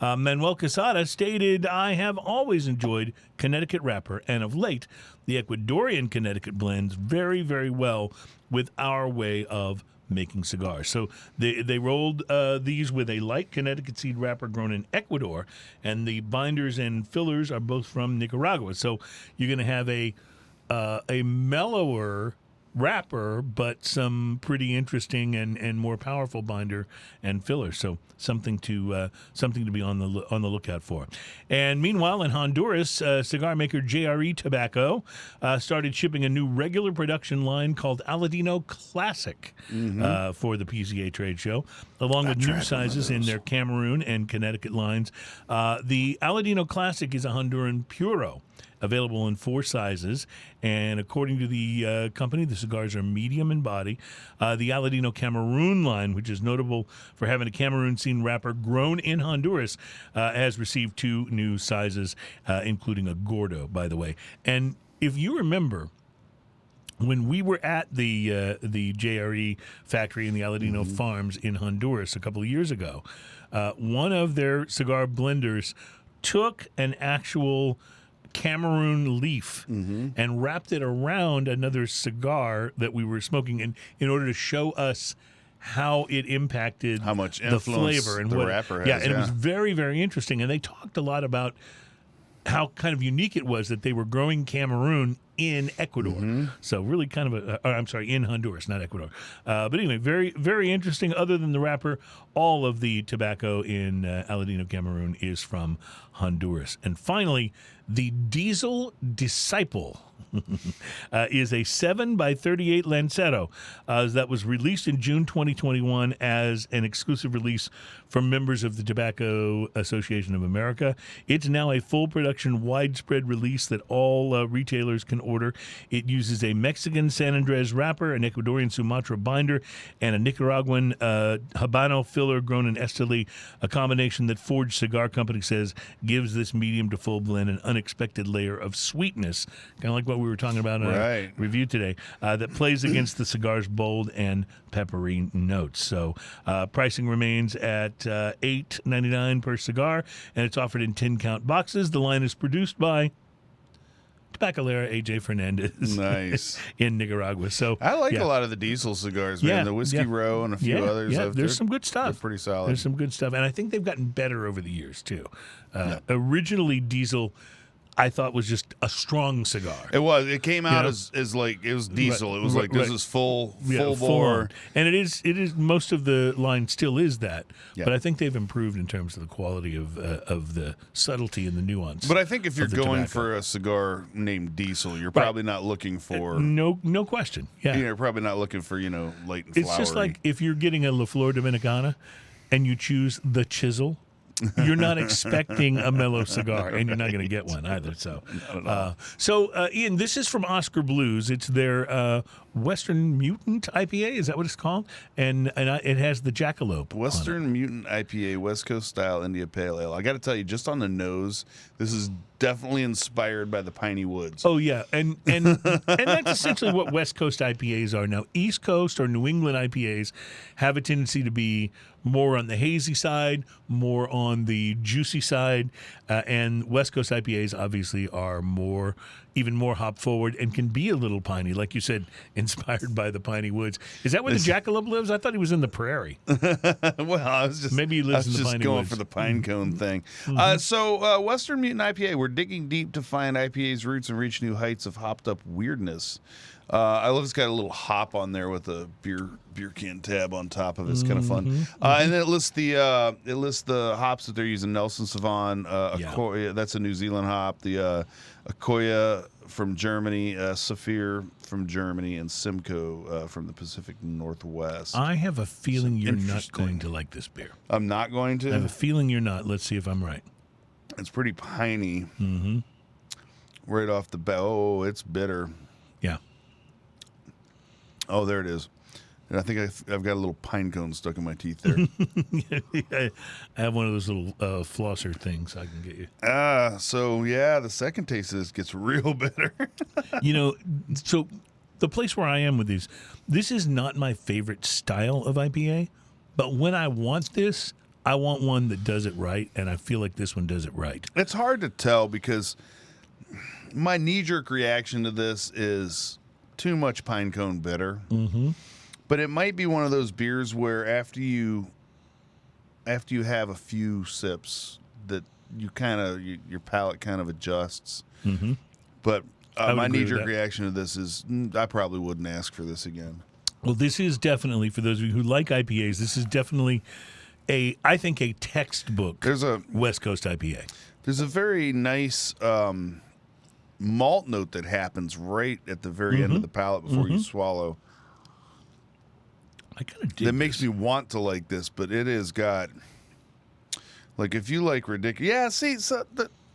Manuel Quesada stated, "I have always enjoyed Connecticut wrapper, and of late, the Ecuadorian Connecticut blends very, very well with our way of making cigars. So they rolled these with a light Connecticut seed wrapper grown in Ecuador, and the binders and fillers are both from Nicaragua. So you're going to have a mellower wrapper, but some pretty interesting and more powerful binder and filler. So something to be on the lookout for. And meanwhile, in Honduras, cigar maker Jfr Tobacco started shipping a new regular production line called Aladino Classic for the PCA trade show, along with new sizes in their Cameroon and Connecticut lines. The Aladino Classic is a Honduran Puro, available in 4 sizes, and according to the company, the cigars are medium in body. The Aladino Cameroon line, which is notable for having a Cameroon scene wrapper grown in Honduras, has received 2 new sizes, including a Gordo, by the way. And if you remember, when we were at the JRE factory in the Aladino Farms in Honduras a couple of years ago, one of their cigar blenders took an actual Cameroon leaf and wrapped it around another cigar that we were smoking in order to show us how it impacted how much the flavor and the what wrapper has. Yeah, and it was very, very interesting. And they talked a lot about how kind of unique it was that they were growing Cameroon in Ecuador. So really kind of in Honduras, not Ecuador. But anyway, very, very interesting. Other than the wrapper, all of the tobacco in Aladino Cameroon is from Honduras. And finally, the Diesel Disciple is a 7x38 Lancero that was released in June 2021 as an exclusive release from members of the Tobacco Association of America. It's now a full production, widespread release that all retailers can order. It uses a Mexican San Andres wrapper, an Ecuadorian Sumatra binder, and a Nicaraguan Habano filler grown in Esteli, a combination that Forge Cigar Company says gives this medium to full blend an unexpected layer of sweetness, kind of like what we were talking about in our review today, that plays against the cigar's bold and peppery notes. So pricing remains at $8.99 per cigar, and it's offered in 10-count boxes. The line is produced by Tabacalera AJ Fernandez in Nicaragua. So I like a lot of the Diesel cigars, man. The Whiskey Row and a few others. Yeah, there's some good stuff. They're pretty solid. There's some good stuff. And I think they've gotten better over the years, too. Originally, Diesel, I thought, was just a strong cigar. It was. It came out as like, it was Diesel. It was like, this is full bore. And it is, most of the line still is that. Yeah. But I think they've improved in terms of the quality of the subtlety and the nuance. But I think if you're going for a cigar named Diesel, you're probably not looking for... No question. Yeah. You're probably not looking for, light and flowery. It's just like if you're getting a La Flor Dominicana and you choose the Chisel, you're not expecting a mellow cigar, and you're not going to get one either. So, Ian, this is from Oskar Blues. It's their Western Mutant IPA. Is that what it's called? And it has the jackalope. Western Mutant IPA, West Coast style India Pale Ale. I got to tell you, just on the nose, this is definitely inspired by the piney woods. Oh yeah, and that's essentially what West Coast IPAs are now. East Coast or New England IPAs have a tendency to be more on the hazy side, more on the juicy side, and West Coast IPAs obviously are even more hop forward and can be a little piney, like you said, inspired by the piney woods. Is that where the jackalope lives? I thought he was in the prairie. Well, I was just maybe he lives in the piney going woods. For the pine cone thing. So Western Mutant IPA, we're digging deep to find IPA's roots and reach new heights of hopped up weirdness. I love it's got a little hop on there with a beer can tab on top of it. It's kind of fun. And then it lists the hops that they're using. Nelson Sauvin, Akoya, that's a New Zealand hop. The Akoya from Germany, Saphir from Germany, and Simcoe from the Pacific Northwest. I have a feeling you're not going to like this beer. I'm not going to? I have a feeling you're not. Let's see if I'm right. It's pretty piney. Right off the bat. Oh, it's bitter. Yeah. Oh, there it is. And I think I've got a little pine cone stuck in my teeth there. I have one of those little flosser things I can get you. So yeah, the second taste of this gets real bitter. So the place where I am with these, this is not my favorite style of IPA, but when I want this, I want one that does it right, and I feel like this one does it right. It's hard to tell because my knee-jerk reaction to this is too much pine cone bitter. But it might be one of those beers where after you have a few sips, that you kind of your palate kind of adjusts. Mm-hmm. But my agree with knee-jerk that. reaction to this is I probably wouldn't ask for this again. Well, this is definitely, for those of you who like IPAs, this is definitely I think a textbook There's a West Coast IPA. There's a very nice malt note that happens right at the very end of the palate before you swallow. I kind of dig That makes me want to like this, but it has got, like, if you like ridiculous. Yeah, see,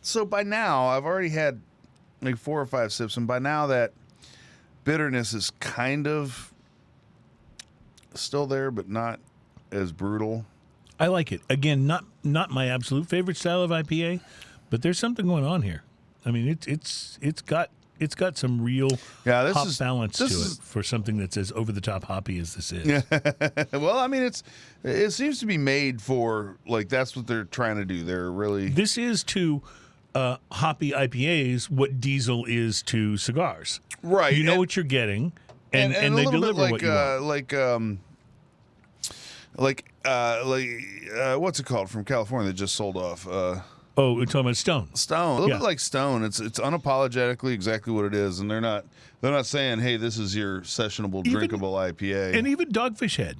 so by now I've already had like 4 or 5 sips, and by now that bitterness is kind of still there, but not as brutal. I like it. Again, not my absolute favorite style of IPA, but there's something going on here. I mean, it's got some real hop balance to it for something that's as over the top hoppy as this is. Well, I mean, it seems to be made for, like, that's what they're trying to do. They're really This is to hoppy IPAs what diesel is to cigars. right. You know what you're getting, and a they little deliver bit what you want. What's it called from California that just sold off? Oh, we're talking about Stone. Stone, a little Yeah. bit like Stone. It's unapologetically exactly what it is, and they're not saying, "Hey, this is your sessionable, drinkable IPA." And even Dogfish Head.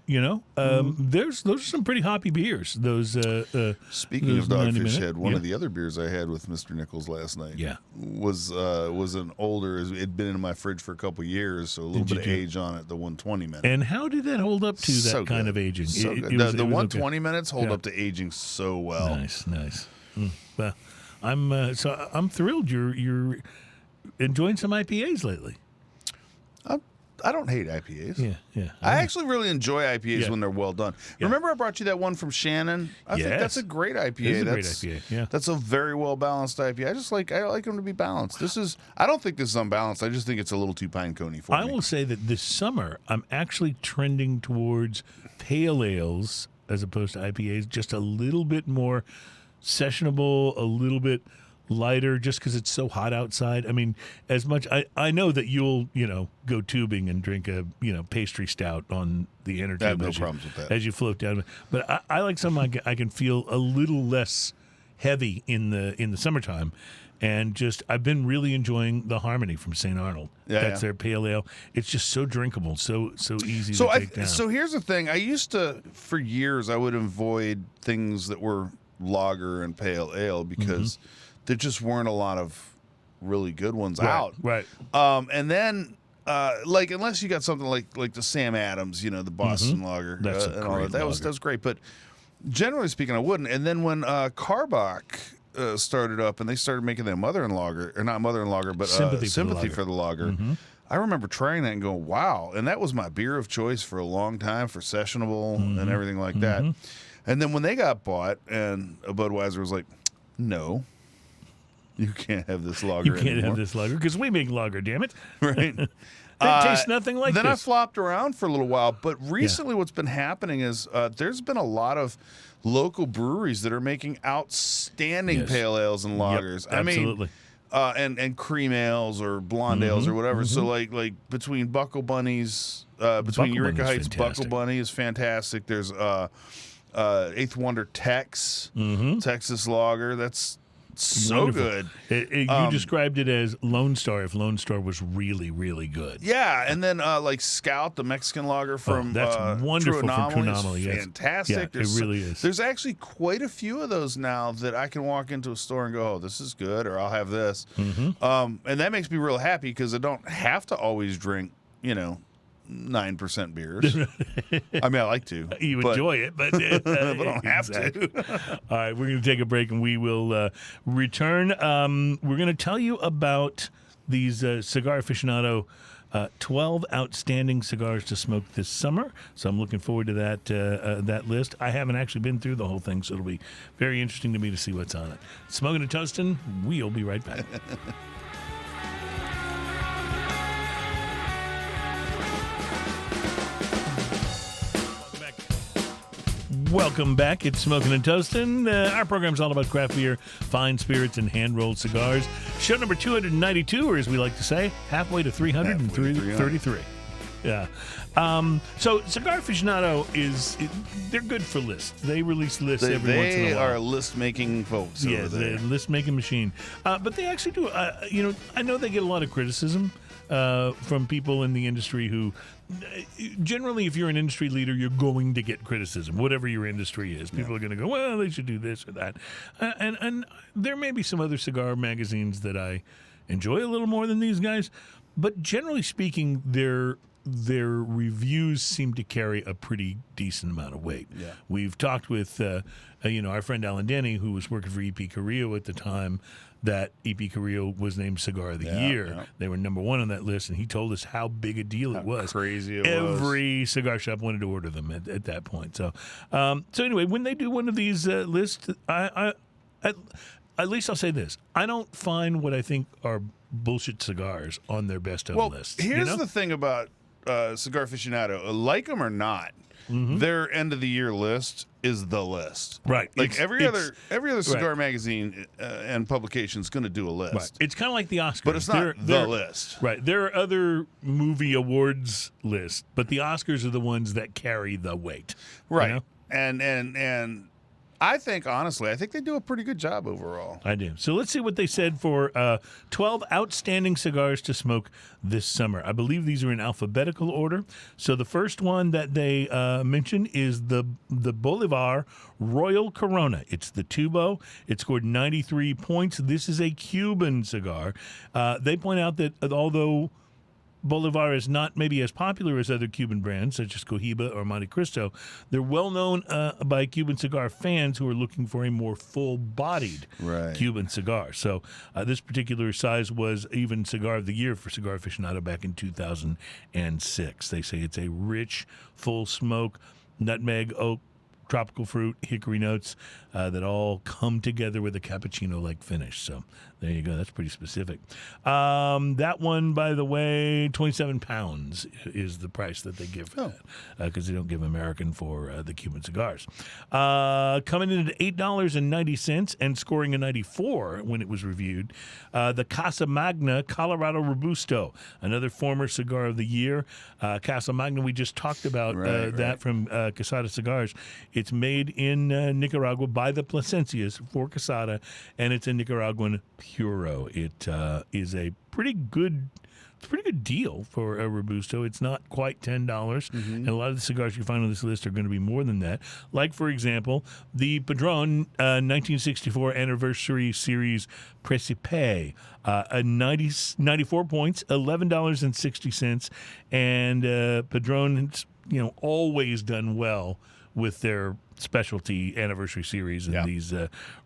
You know, those are some pretty hoppy beers. Those Speaking those of Dogfish 90-minute. Head, one Yeah. of the other beers I had with Mr. Nichols last night, Yeah. was an older. It'd been in my fridge for a couple years, so a little bit of age on it. The 120 minute. And how did that hold up to that So kind good. of aging? So It- good. it was- the it was 120 minutes hold Yeah. up to aging so well. Nice. Well, I'm thrilled you're enjoying some IPAs lately. I don't hate IPAs. Yeah. I actually really enjoy IPAs Yeah. when they're well done. Yeah. Remember I brought you that one from Shannon? I think Yes. that's a great IPA. It is a great That's IPA, yeah. That's a very well balanced IPA. I like them to be balanced. I don't think this is unbalanced. I just think it's a little too pine coney for I me. will say that this summer I'm actually trending towards pale ales as opposed to IPAs, just a little bit more sessionable, a little bit lighter, just because it's so hot outside. I mean, as much I know that you'll go tubing and drink a pastry stout on the inner tube. I have no as problems with that. as you float down. But I like something I can feel a little less heavy in the summertime. And just I've been really enjoying the Harmony from St. Arnold. Yeah, That's yeah. their pale ale. It's just so drinkable, so easy So to take down. so here's the thing. I used to, for years, I would avoid things that were lager and pale ale because there just weren't a lot of really good ones out. Right. And then, unless you got something like the Sam Adams, the Boston Lager, That's a and all great that. That was great. But generally speaking, I wouldn't. And then when Carbach started up and they started making their mother-in lager, or not mother-in lager, but Sympathy for the lager. I remember trying that and going, wow. And that was my beer of choice for a long time for sessionable and everything like that. And then when they got bought and Budweiser was like, no, you can't have this lager You can't anymore. have this lager because we make lager, damn it. Right. It tastes nothing like then this. I flopped around for a little while, but recently what's been happening is there's been a lot of local breweries that are making outstanding Yes. pale ales and lagers. absolutely. And cream ales or blonde ales or whatever. So like between Buckle Bunnies, between Buckle Eureka Bunny's Heights, fantastic. Buckle Bunny is fantastic. There's Eighth Wonder Tex, Texas Lager. That's so Wonderful. good. You described it as Lone Star if Lone Star was really, really good. Yeah, and then like Scout, the Mexican lager from that's wonderful True from True Anomaly, Anomaly, is yes. fantastic. Yeah, it really is. There's actually quite a few of those now that I can walk into a store and go, "Oh, this is good," or "I'll have this," and that makes me real happy because I don't have to always drink, 9% beers. I mean, I like to. You but enjoy it, but I don't have Exactly. All right, we're going to take a break and we will return. We're going to tell you about these Cigar Aficionado 12 outstanding cigars to smoke this summer. So I'm looking forward to that list. I haven't actually been through the whole thing, so it'll be very interesting to me to see what's on it. Smoking and Toasting, we'll be right back. Welcome back. It's Smoking and Toasting. Our program's all about craft beer, fine spirits, and hand-rolled cigars. Show number 292, or as we like to say, halfway to 333. Yeah. So Cigar Aficionado they're good for lists. They release lists every once in a while. They are list-making folks over there. They're a list-making machine. But they actually do, I know they get a lot of criticism from people in the industry who, generally, if you're an industry leader, you're going to get criticism, whatever your industry is. People are going to go, well, they should do this or that. And there may be some other cigar magazines that I enjoy a little more than these guys. But generally speaking, their reviews seem to carry a pretty decent amount of weight. Yeah. We've talked with our friend Alan Denny, who was working for EP Carrillo at the time, that EP Carrillo was named Cigar of the Year. Yeah. They were number one on that list, and he told us how big a deal it was. Crazy it was. Every cigar shop wanted to order them at that point. So anyway, when they do one of these lists, at least I'll say this: I don't find what I think are bullshit cigars on their best of lists. Here's the thing about Cigar Aficionado, like them or not, their end of the year list is the list. Right. Like every other cigar magazine and publication is going to do a list. Right. It's kind of like the Oscars, But it's not the list. Right. There are other movie awards lists, but the Oscars are the ones that carry the weight. Right. You know? And I think, honestly, they do a pretty good job overall. I do. So let's see what they said for 12 outstanding cigars to smoke this summer. I believe these are in alphabetical order. So the first one that they mentioned is the Bolivar Royal Corona. It's the Tubo. It scored 93 points. This is a Cuban cigar. They point out that although Bolivar is not maybe as popular as other Cuban brands, such as Cohiba or Monte Cristo, they're well known by Cuban cigar fans who are looking for a more full-bodied Cuban cigar. So this particular size was even Cigar of the Year for Cigar Aficionado back in 2006. They say it's a rich, full smoke, nutmeg, oak, tropical fruit, hickory notes that all come together with a cappuccino-like finish. So there you go. That's pretty specific. That one, by the way, 27 pounds is the price that they give for that, because they don't give American for the Cuban cigars. Coming in at $8.90 and scoring a 94 when it was reviewed, the Casa Magna Colorado Robusto, another former Cigar of the Year. Casa Magna, we just talked about that from Quesada Cigars. It's made in Nicaragua by the Plasencias for Quesada, and it's a Nicaraguan Puro. It is a pretty good deal for a Robusto. It's not quite $10, and a lot of the cigars you find on this list are going to be more than that. Like, for example, the Padron 1964 Anniversary Series Principe, 94 points, $11.60, and Padron's always done well with their specialty anniversary series and these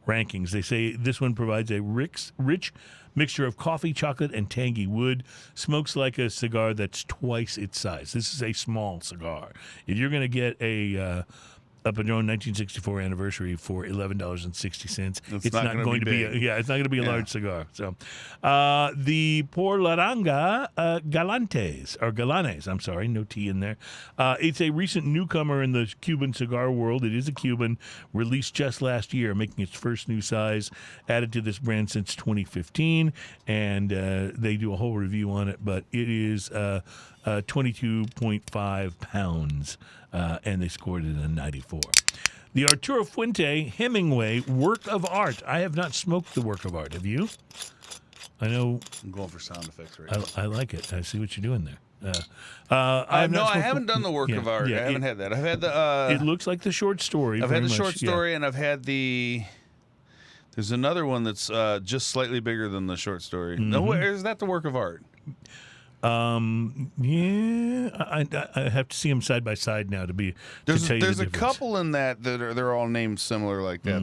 rankings. They say this one provides a rich mixture of coffee, chocolate, and tangy wood. Smokes like a cigar that's twice its size. This is a small cigar. If you're going to get a Padron 1964 Anniversary for $11.60, it's not going to be it's not going to be a large cigar. So, the Por Laranga Galanes, I'm sorry, no T in there. It's a recent newcomer in the Cuban cigar world. It is a Cuban, released just last year, making its first new size, added to this brand since 2015, and they do a whole review on it, but it is 22.5 pounds, and they scored it a 94. The Arturo Fuente Hemingway Work of Art. I have not smoked the Work of Art. Have you? I know. I'm going for sound effects right now. I like it. I see what you're doing there. I haven't done the Work of Art. I haven't had that. I've had the... it looks like the short story. I've had the short story, and I've had the... There's another one that's just slightly bigger than the short story. No, is that the Work of Art? I have to see them side by side now to tell you the difference. There's a couple in that they're all named similar like that.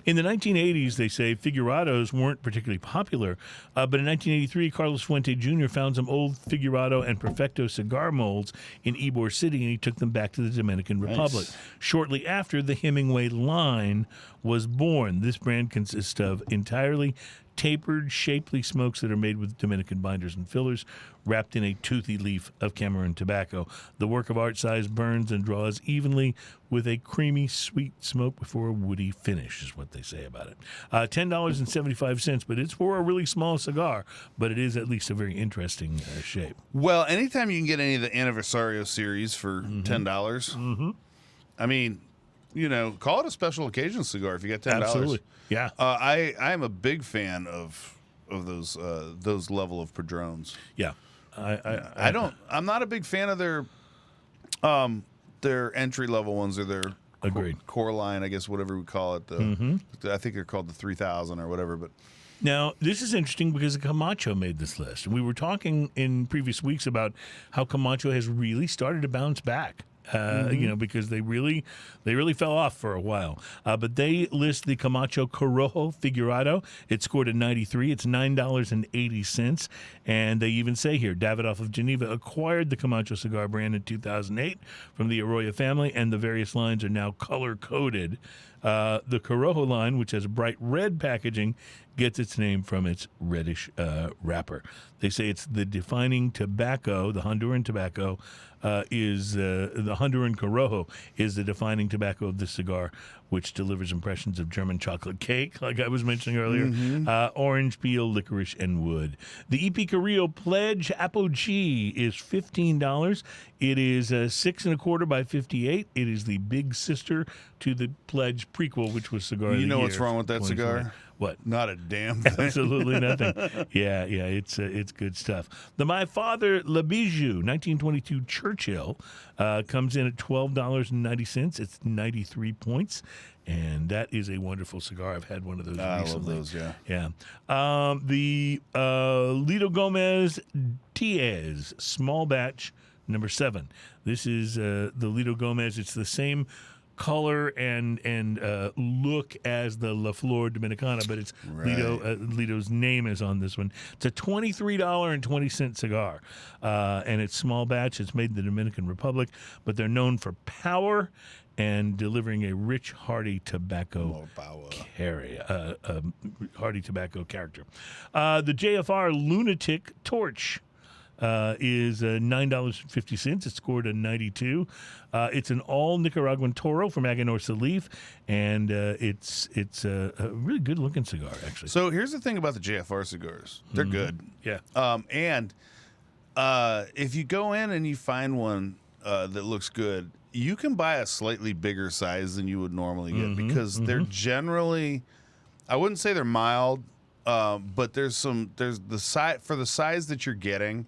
In the 1980s, they say Figurados weren't particularly popular, but in 1983, Carlos Fuente Jr. found some old Figurado and Perfecto cigar molds in Ybor City, and he took them back to the Dominican Republic. Shortly after, the Hemingway line was born. This brand consists of entirely tapered, shapely smokes that are made with Dominican binders and fillers, wrapped in a toothy leaf of Cameroon tobacco. The work of art size burns and draws evenly with a creamy, sweet smoke before a woody finish, is what they say about it. $10.75, but it's for a really small cigar, but it is at least a very interesting shape. Well, anytime you can get any of the Anniversario series for $10, I mean, you know, call it a special occasion cigar if you got $10. Absolutely. Yeah. I am a big fan of those level of Padrones. Yeah. I'm not a big fan of their entry level ones or their Agreed. Core line, I guess, whatever we call it. I think they're called the 3000 or whatever. But now, this is interesting because Camacho made this list. We were talking in previous weeks about how Camacho has really started to bounce back. You know, because they really fell off for a while. But they list the Camacho Corojo Figurado. It scored a 93. It's $9.80. And they even say here, Davidoff of Geneva acquired the Camacho cigar brand in 2008 from the Arroyo family, and the various lines are now color-coded. The Corojo line, which has bright red packaging, gets its name from its reddish wrapper. They say it's the defining tobacco, the Honduran tobacco, the Honduran Corojo is the defining tobacco of this cigar, which delivers impressions of German chocolate cake, like I was mentioning earlier, orange peel, licorice, and wood. The EP Carrillo Pledge Apogee is $15. It is 6 1/4 by 58. It is the big sister to the Pledge prequel, which was Cigar of the you know Year, what's wrong with that 2020. cigar? What? Not a damn thing. Absolutely nothing. Yeah, it's good stuff. The My Father Le Bijou 1922 Churchill comes in at $12.90. It's 93 points, and that is a wonderful cigar. I've had one of those recently. I love those, yeah. Yeah. The Lido Gomez Diaz small batch number 7. This is the Lido Gomez. It's the same color and look as the La Flor Dominicana, but it's Right. Lido's name is on this one. It's a $23.20 cigar, and it's small batch. It's made in the Dominican Republic, but they're known for power and delivering a rich, hearty tobacco hearty tobacco character. The Jfr Lunatic Torch is $9.50. It scored a 92. It's an all Nicaraguan Toro from Aganorsa Leaf, and it's a really good looking cigar, actually. So here's the thing about the JFR cigars. They're good. Yeah. And if you go in and you find one that looks good, you can buy a slightly bigger size than you would normally get because they're generally, I wouldn't say they're mild, but there's the size for the size that you're getting.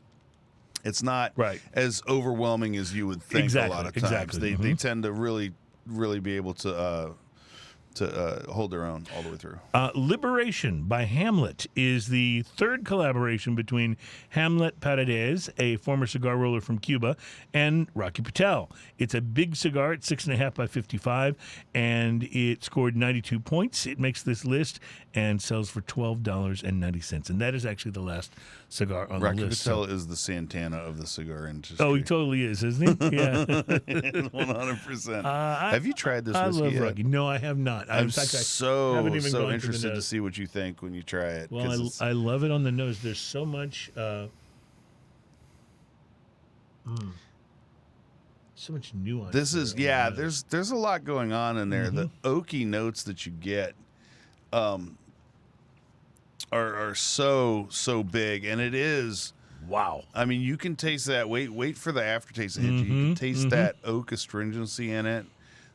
It's not as overwhelming as you would think a lot of times. They tend to really be able to hold their own all the way through. Liberation by Hamlet is the third collaboration between Hamlet Paredes, a former cigar roller from Cuba, and Rocky Patel. It's a big cigar at 6 1/2 by 55, and it scored 92 points. It makes this list and sells for $12.90, and that is actually the last cigar on Rocky the list. Patel is the Santana of the cigar industry. Oh, he totally is, isn't he? Yeah. 100%. Have you tried this whiskey I love yet? Rocky. No, I have not. I'm In fact, so haven't even gone to the interested to nose. see what you think when you try it. Well, I love it on the nose. There's so much, so much nuance. This is There's a lot going on in there. The oaky notes that you get, are so big, and it is. Wow. I mean, you can taste that. Wait for the aftertaste to hit you. You can taste that oak astringency in it.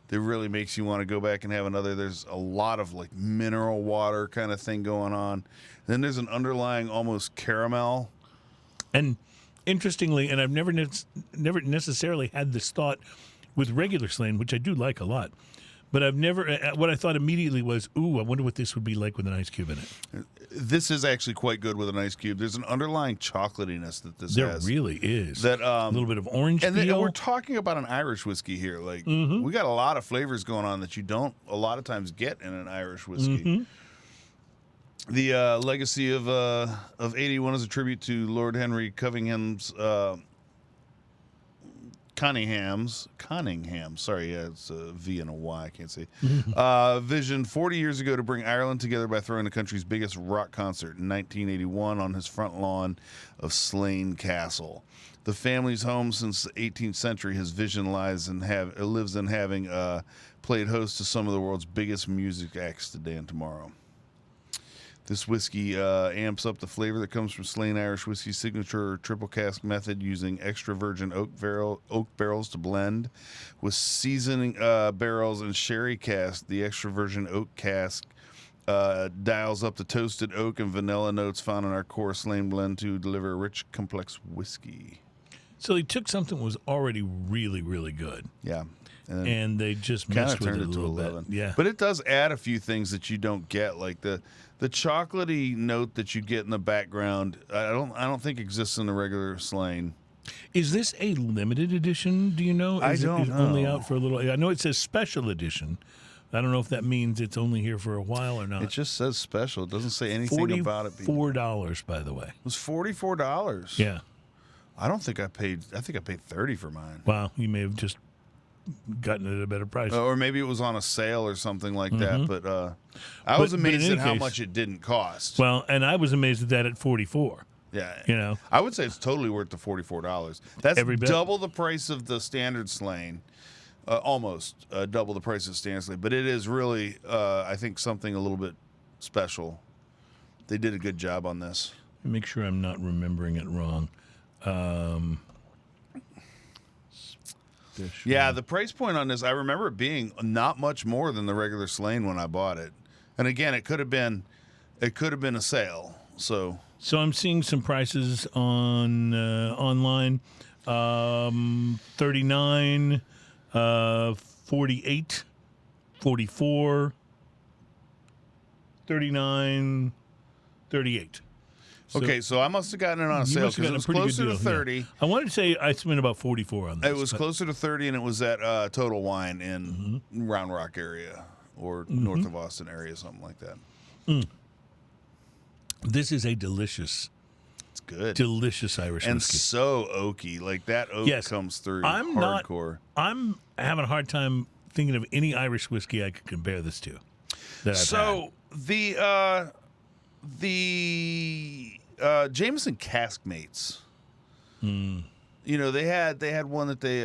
That really makes you want to go back and have another. There's a lot of like mineral water kind of thing going on. Then there's an underlying almost caramel. And interestingly, and I've never necessarily had this thought with regular Slane, which I do like a lot. But I've never. What I thought immediately was, "Ooh, I wonder what this would be like with an ice cube in it." This is actually quite good with an ice cube. There's an underlying chocolatiness that this has. There really is. That a little bit of orange and peel. we're talking about an Irish whiskey here. Like we got a lot of flavors going on that you don't a lot of times get in an Irish whiskey. The legacy of 81 is a tribute to Lord Henry Cunningham's Cunningham. Sorry, yeah, it's a V and a Y. I can't say. Visioned 40 years ago to bring Ireland together by throwing the country's biggest rock concert in 1981 on his front lawn of Slane Castle. The family's home since the 18th century. His vision lives in having played host to some of the world's biggest music acts today and tomorrow. This whiskey amps up the flavor that comes from Slane Irish Whiskey's signature triple cask method, using extra virgin oak barrels to blend with seasoning barrels and sherry cask. The extra virgin oak cask dials up the toasted oak and vanilla notes found in our core Slane blend to deliver a rich, complex whiskey. So they took something that was already really, really good. Yeah. And they just messed with it a little bit. Yeah. But it does add a few things that you don't get, like the chocolatey note that you get in the background. I don't think exists in the regular Slane. Is this a limited edition? Do you know? I don't know. Only out for a little. I know it says special edition. I don't know if that means it's only here for a while or not. It just says special. It doesn't say anything about it. $44, by the way. It was $44. Yeah. I think I paid $30 for mine. Wow, you may have just gotten it at a better price. Or maybe it was on a sale or something like that. But I was amazed at how much it didn't cost. Well, and I was amazed at that at $44. Yeah. You know, I would say it's totally worth the $44. That's double the price of the standard Slane. Almost double the price of standard Slane. But it is really, I think, something a little bit special. They did a good job on this. Make sure I'm not remembering it wrong. Yeah, the price point on this, I remember it being not much more than the regular Slane when I bought it. And again, it could have been a sale. So I'm seeing some prices on online. 39, 48, 44, 39, 38. Okay, so I must have gotten it on a sale because it was closer to 30. Yeah. I wanted to say I spent about 44 on this. It was closer to 30, and it was at Total Wine in Round Rock area or north of Austin area, something like that. This is a delicious, it's good, delicious Irish and whiskey. so oaky. Like that oak comes through hardcore. I'm having a hard time thinking of any Irish whiskey I could compare this to. The Jameson Caskmates. You know, they had one that they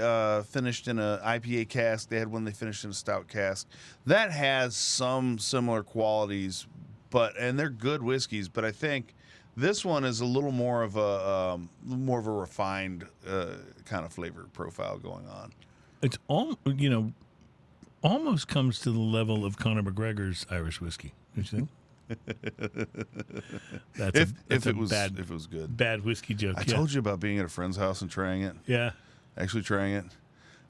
finished in a IPA cask. They had one they finished in a stout cask. That has some similar qualities, and they're good whiskeys. But I think this one is a little more of a refined kind of flavor profile going on. It's almost comes to the level of Conor McGregor's Irish whiskey. Don't you think? If it was good. Bad whiskey joke. I told you about being at a friend's house and trying it. Yeah. Actually trying it.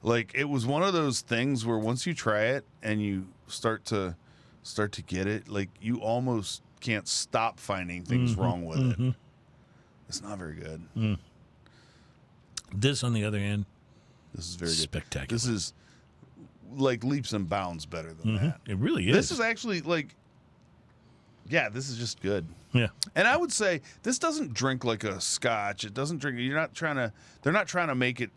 Like, it was one of those things where once you try it and you start to get it, like, you almost can't stop finding things wrong with it. It's not very good. This, on the other hand, this is very good. Spectacular. This is like leaps and bounds better than that. It really is. This is actually like, yeah, this is just good. Yeah. And I would say this doesn't drink like a scotch. It doesn't drink. They're not trying to make it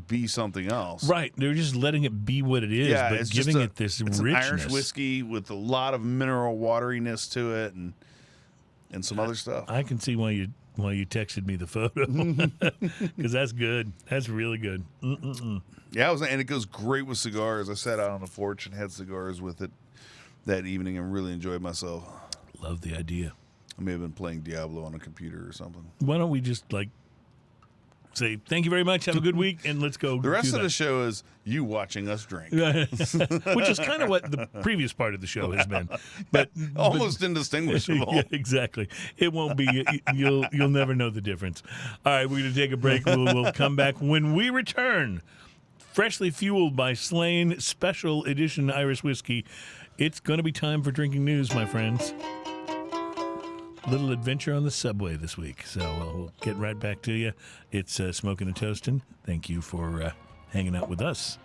be something else. Right. They're just letting it be what it is, but giving it this richness. An Irish whiskey with a lot of mineral wateriness to it and some other stuff. I can see why you texted me the photo because that's good. That's really good. Yeah, and it goes great with cigars. I sat out on the porch and had cigars with it that evening and really enjoyed myself. Love the idea. I may have been playing Diablo on a computer or something. Why don't we just say thank you very much, have a good week, and let's go. The rest of the show is you watching us drink, which is kind of what the previous part of the show has been, but almost indistinguishable. Yeah, exactly. It won't be. You'll never know the difference. All right, we're going to take a break. We'll come back when we return. Freshly fueled by Slane Special Edition Irish Whiskey. It's going to be time for drinking news, my friends. Little adventure on the subway this week. So we'll get right back to you. It's Smoking and Toasting. Thank you for hanging out with us.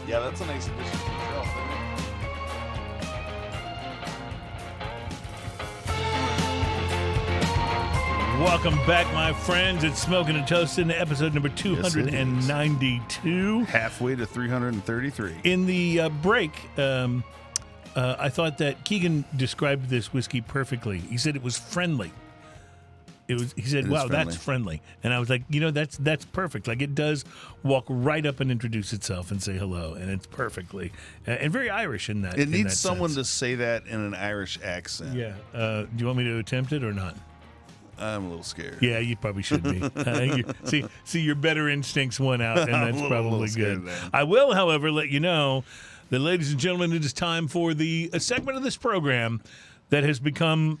Yeah, that's a nice addition to the shelf, isn't it? Welcome back, my friends. It's Smoking and Toasting, episode number 292. Halfway to 333. In the break, I thought that Keegan described this whiskey perfectly. He said it was friendly. He said, "Wow, that's friendly," and I was like, that's perfect. Like it does walk right up and introduce itself and say hello, and it's perfectly and very Irish in that. It needs someone to say that in an Irish accent. Yeah. Do you want me to attempt it or not? I'm a little scared. Yeah, you probably should be. See, your better instincts won out, and that's probably good. I will, however, let you know that, ladies and gentlemen, it is time for a segment of this program that has become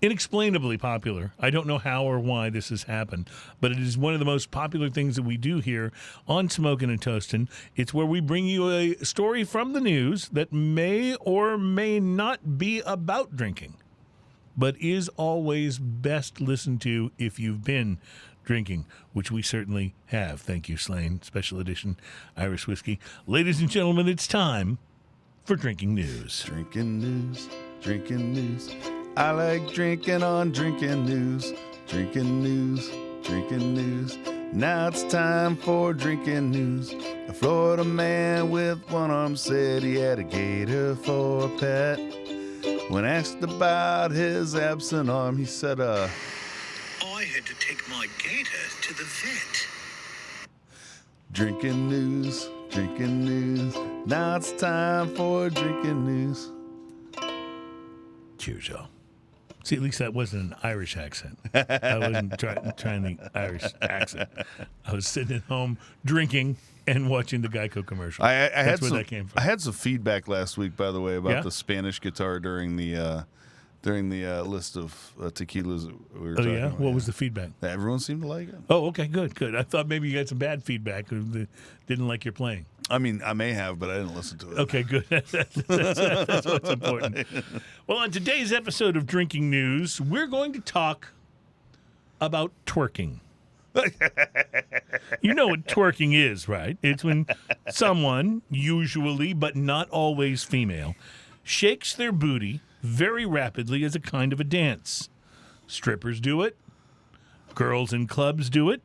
inexplainably popular. I don't know how or why this has happened, but it is one of the most popular things that we do here on Smokin' and Toastin'. It's where we bring you a story from the news that may or may not be about drinking, but is always best listened to if you've been drinking, which we certainly have. Thank you, Slane. Special edition Irish whiskey. Ladies and gentlemen, it's time for Drinking News. Drinking news, drinking news. I like drinking on drinking news. Drinking news, drinking news. Now it's time for drinking news. A Florida man with one arm said he had a gator for a pet. When asked about his absent arm, he said, I had to take my gator to the vet. Drinking news, drinking news. Now it's time for drinking news. Cheers, y'all. See, at least that wasn't an Irish accent. I wasn't trying the Irish accent. I was sitting at home drinking and watching the Geico commercial. That's where that came from. I had some feedback last week, by the way, about the Spanish guitar during the list of tequilas that we were talking about. What was the feedback? Everyone seemed to like it. Oh, okay, good. I thought maybe you got some bad feedback who didn't like your playing. I mean, I may have, but I didn't listen to it. Okay, good. That's what's important. Well, on today's episode of Drinking News, we're going to talk about twerking. You know what twerking is, right? It's when someone, usually but not always female, shakes their booty very rapidly as a kind of a dance. Strippers do it. Girls in clubs do it.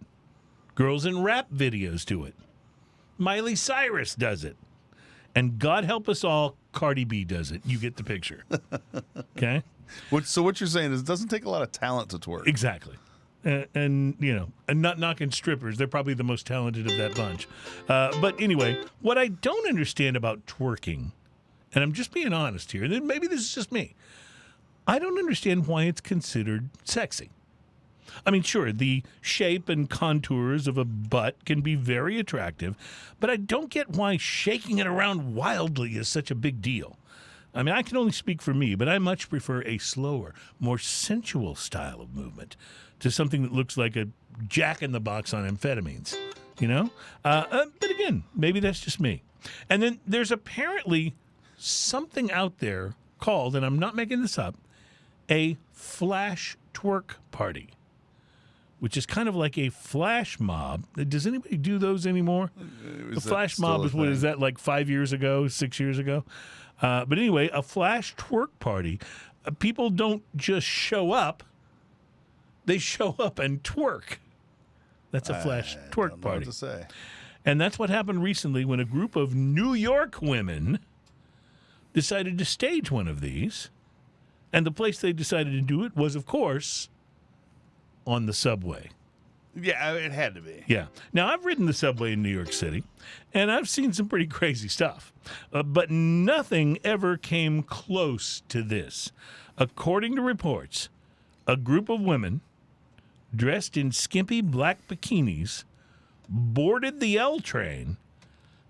Girls in rap videos do it. Miley Cyrus does it. And God help us all, Cardi B does it. You get the picture. Okay? So what you're saying is it doesn't take a lot of talent to twerk. Exactly. And not knocking strippers. They're probably the most talented of that bunch. But anyway, what I don't understand about twerking, and I'm just being honest here, and maybe this is just me, I don't understand why it's considered sexy. I mean, sure, the shape and contours of a butt can be very attractive, but I don't get why shaking it around wildly is such a big deal. I mean, I can only speak for me, but I much prefer a slower, more sensual style of movement to something that looks like a jack-in-the-box on amphetamines, But again, maybe that's just me. And then there's apparently something out there called, and I'm not making this up, a flash twerk party, which is kind of like a flash mob. Does anybody do those anymore? The flash mob is, what is that, like 5 years ago, 6 years ago? But anyway, a flash twerk party. People don't just show up. They show up and twerk. That's a flash twerk party. What to say. And that's what happened recently when a group of New York women decided to stage one of these. And the place they decided to do it was, of course, on the subway. Yeah, it had to be. Yeah. Now, I've ridden the subway in New York City, and I've seen some pretty crazy stuff. But nothing ever came close to this. According to reports, a group of women dressed in skimpy black bikinis boarded the L train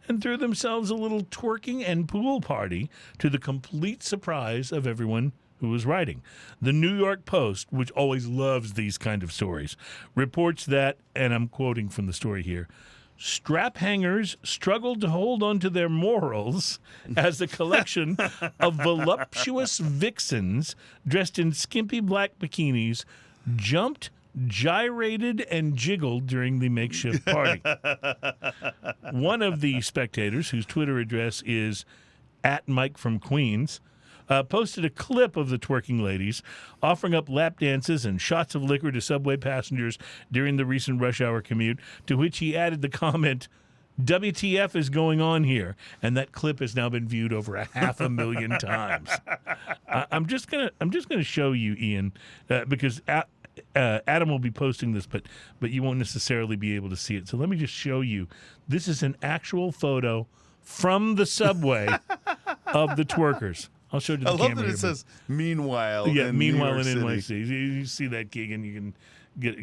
and threw themselves a little twerking and pool party to the complete surprise of everyone who was riding. The New York Post, which always loves these kind of stories, reports that, and I'm quoting from the story here, strap hangers struggled to hold on to their morals as a collection of voluptuous vixens dressed in skimpy black bikinis jumped, gyrated, and jiggled during the makeshift party. One of the spectators, whose Twitter address is @Mike from Queens, posted a clip of the twerking ladies offering up lap dances and shots of liquor to subway passengers during the recent rush hour commute, to which he added the comment, WTF is going on here? And that clip has now been viewed over 500,000 times. I'm just gonna show you, Ian, because Adam will be posting this, but you won't necessarily be able to see it. So let me just show you. This is an actual photo from the subway of the twerkers. I'll show you the camera. I love that it says "meanwhile." Yeah, in meanwhile New York in City. NYC. You see that gig, and you can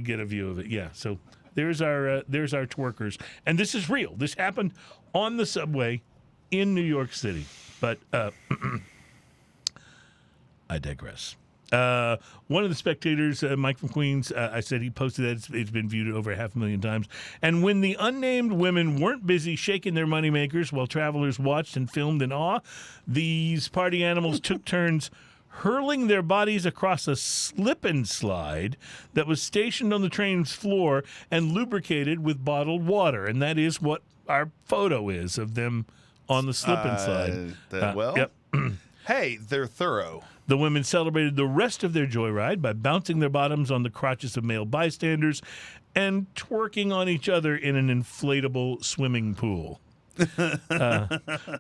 get a view of it. Yeah. So there's our twerkers, and this is real. This happened on the subway in New York City. But I digress. One of the spectators, Mike from Queens, I said he posted that it's been viewed over 500,000 times. And when the unnamed women weren't busy shaking their moneymakers while travelers watched and filmed in awe, these party animals took turns hurling their bodies across a slip and slide that was stationed on the train's floor and lubricated with bottled water. And that is what our photo is of them on the slip and slide. Yep. Hey, they're thorough. The women celebrated the rest of their joyride by bouncing their bottoms on the crotches of male bystanders and twerking on each other in an inflatable swimming pool.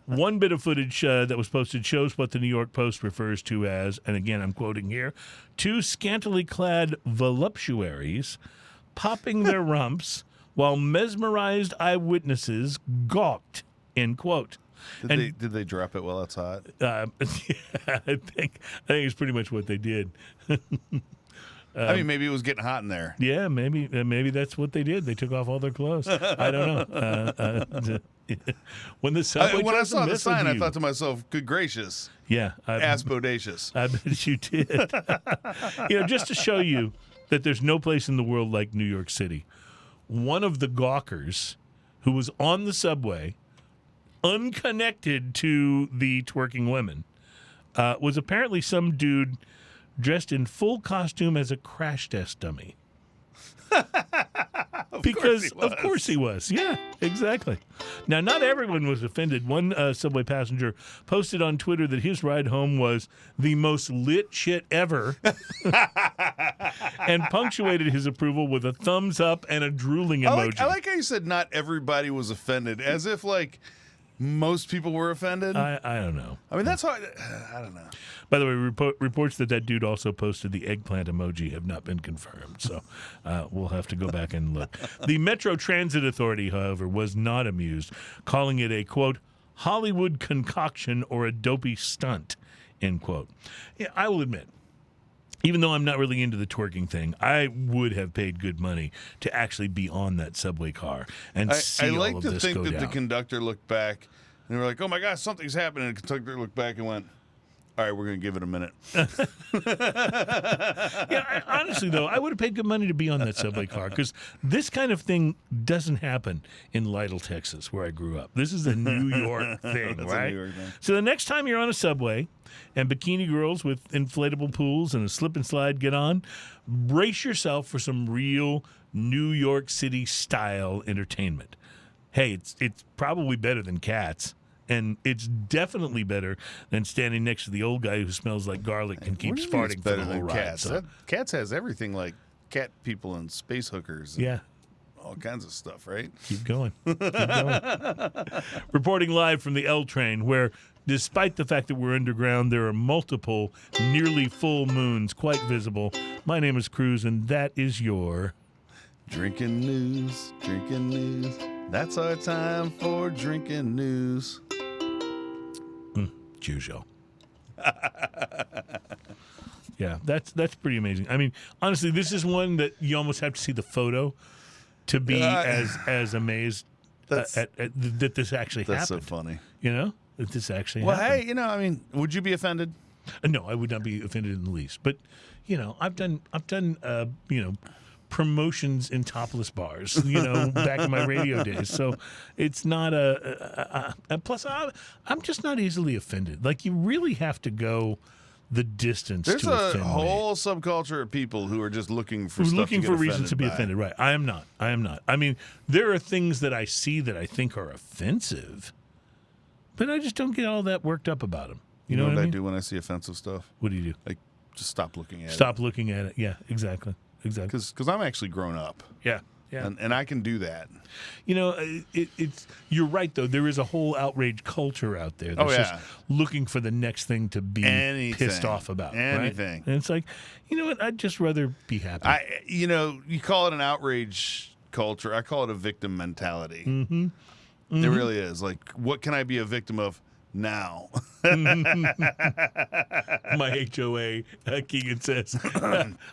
One bit of footage that was posted shows what the New York Post refers to as, and again I'm quoting here, two scantily clad voluptuaries popping their rumps while mesmerized eyewitnesses gawked, end quote. Did they drop it while it's hot? Yeah, I think it's pretty much what they did. I mean, maybe it was getting hot in there. Yeah, maybe that's what they did. They took off all their clothes. I don't know. When the subway when I saw the sign, I you. thought to myself, "Good gracious, yeah, ass bodacious." I bet you did. Just to show you that there's no place in the world like New York City. One of the gawkers who was on the subway, unconnected to the twerking women, was apparently some dude dressed in full costume as a crash test dummy. Of course he was. Yeah, exactly. Now, not everyone was offended. One subway passenger posted on Twitter that his ride home was the most lit shit ever and punctuated his approval with a thumbs up and a drooling emoji. I like how you said not everybody was offended, as if like most people were offended. I don't know. I mean, that's hard. I don't know. By the way, reports that dude also posted the eggplant emoji have not been confirmed, so we'll have to go back and look. The Metro Transit Authority, however, was not amused, calling it a, quote, Hollywood concoction or a dopey stunt, end quote. Yeah, I will admit, even though I'm not really into the twerking thing, I would have paid good money to actually be on that subway car and see all of this go down. I like to think that the conductor looked back and they were like, "Oh my gosh, something's happening." And the conductor looked back and went, "All right, we're going to give it a minute." Honestly, though, I would have paid good money to be on that subway car because this kind of thing doesn't happen in Lytle, Texas, where I grew up. This is a New York thing, right? New York thing. So the next time you're on a subway and bikini girls with inflatable pools and a slip and slide get on, brace yourself for some real New York City style entertainment. Hey, it's probably better than Cats. And it's definitely better than standing next to the old guy who smells like garlic and keeps farting for the whole ride. Cats? So. Cats has everything like cat people and space hookers. And yeah. all kinds of stuff, right? Keep going. Reporting live from the L train, where despite the fact that we're underground, there are multiple nearly full moons quite visible. My name is Cruz, and that is your Drinking News. That's our time for Drinking News. Jujo. Yeah, that's pretty amazing. I mean, honestly, this is one that you almost have to see the photo to be as amazed at that this actually happened. That's so funny. You know, that this actually well, happened. hey, I mean, would you be offended? No, I would not be offended in the least. But, I've done promotions in topless bars, back in my radio days. So it's not plus I'm just not easily offended. Like, you really have to go the distance There's to offend me. There's a whole subculture of people who are just looking for reasons to be offended. Right. I am not. I mean, there are things that I see that I think are offensive, but I just don't get all that worked up about them. You know what I mean? do when I see offensive stuff? What do you do? Like, just stop looking at it. Stop looking at it. Yeah, exactly. Because I'm actually grown up. Yeah. Yeah. And I can do that. You know, it's you're right though. There is a whole outrage culture out there that's just looking for the next thing to be pissed off about. Anything. Right? And it's like, you know what? I'd just rather be happy. You call it an outrage culture. I call it a victim mentality. Mm-hmm. It really is. Like, what can I be a victim of now? My HOA, Keegan says.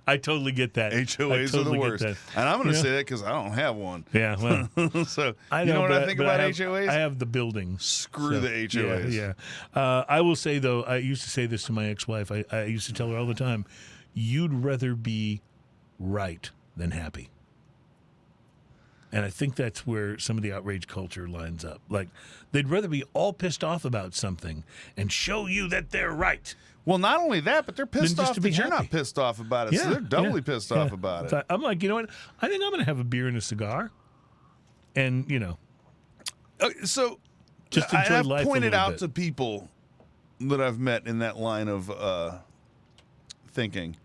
I totally get that. HOAs are the worst. And I'm going to say that because I don't have one. Yeah, well. So, I know what but, I think about HOAs? I have the building. Screw the HOAs. Yeah. I will say, though, I used to say this to my ex-wife. I used to tell her all the time, you'd rather be right than happy. And I think that's where some of the outrage culture lines up. Like, they'd rather be all pissed off about something and show you that they're right. Well, not only that, but they're pissed off that you're not pissed off about it. Yeah, so they're doubly pissed off about it. So I'm like, you know what? I think I'm going to have a beer and a cigar. And, you know. So, just enjoy life I've pointed out bit. to people that I've met in that line of thinking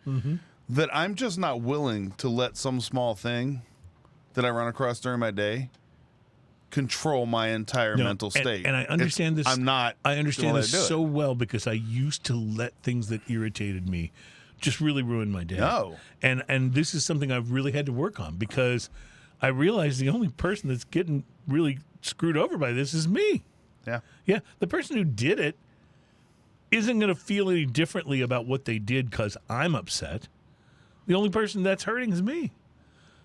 that I'm just not willing to let some small thing that I run across during my day control my entire mental state. And I understand this. I'm not. I understand this so well because I used to let things that irritated me just really ruin my day. No. And this is something I've really had to work on because I realize the only person that's getting really screwed over by this is me. Yeah. Yeah. The person who did it isn't going to feel any differently about what they did because I'm upset. The only person that's hurting is me.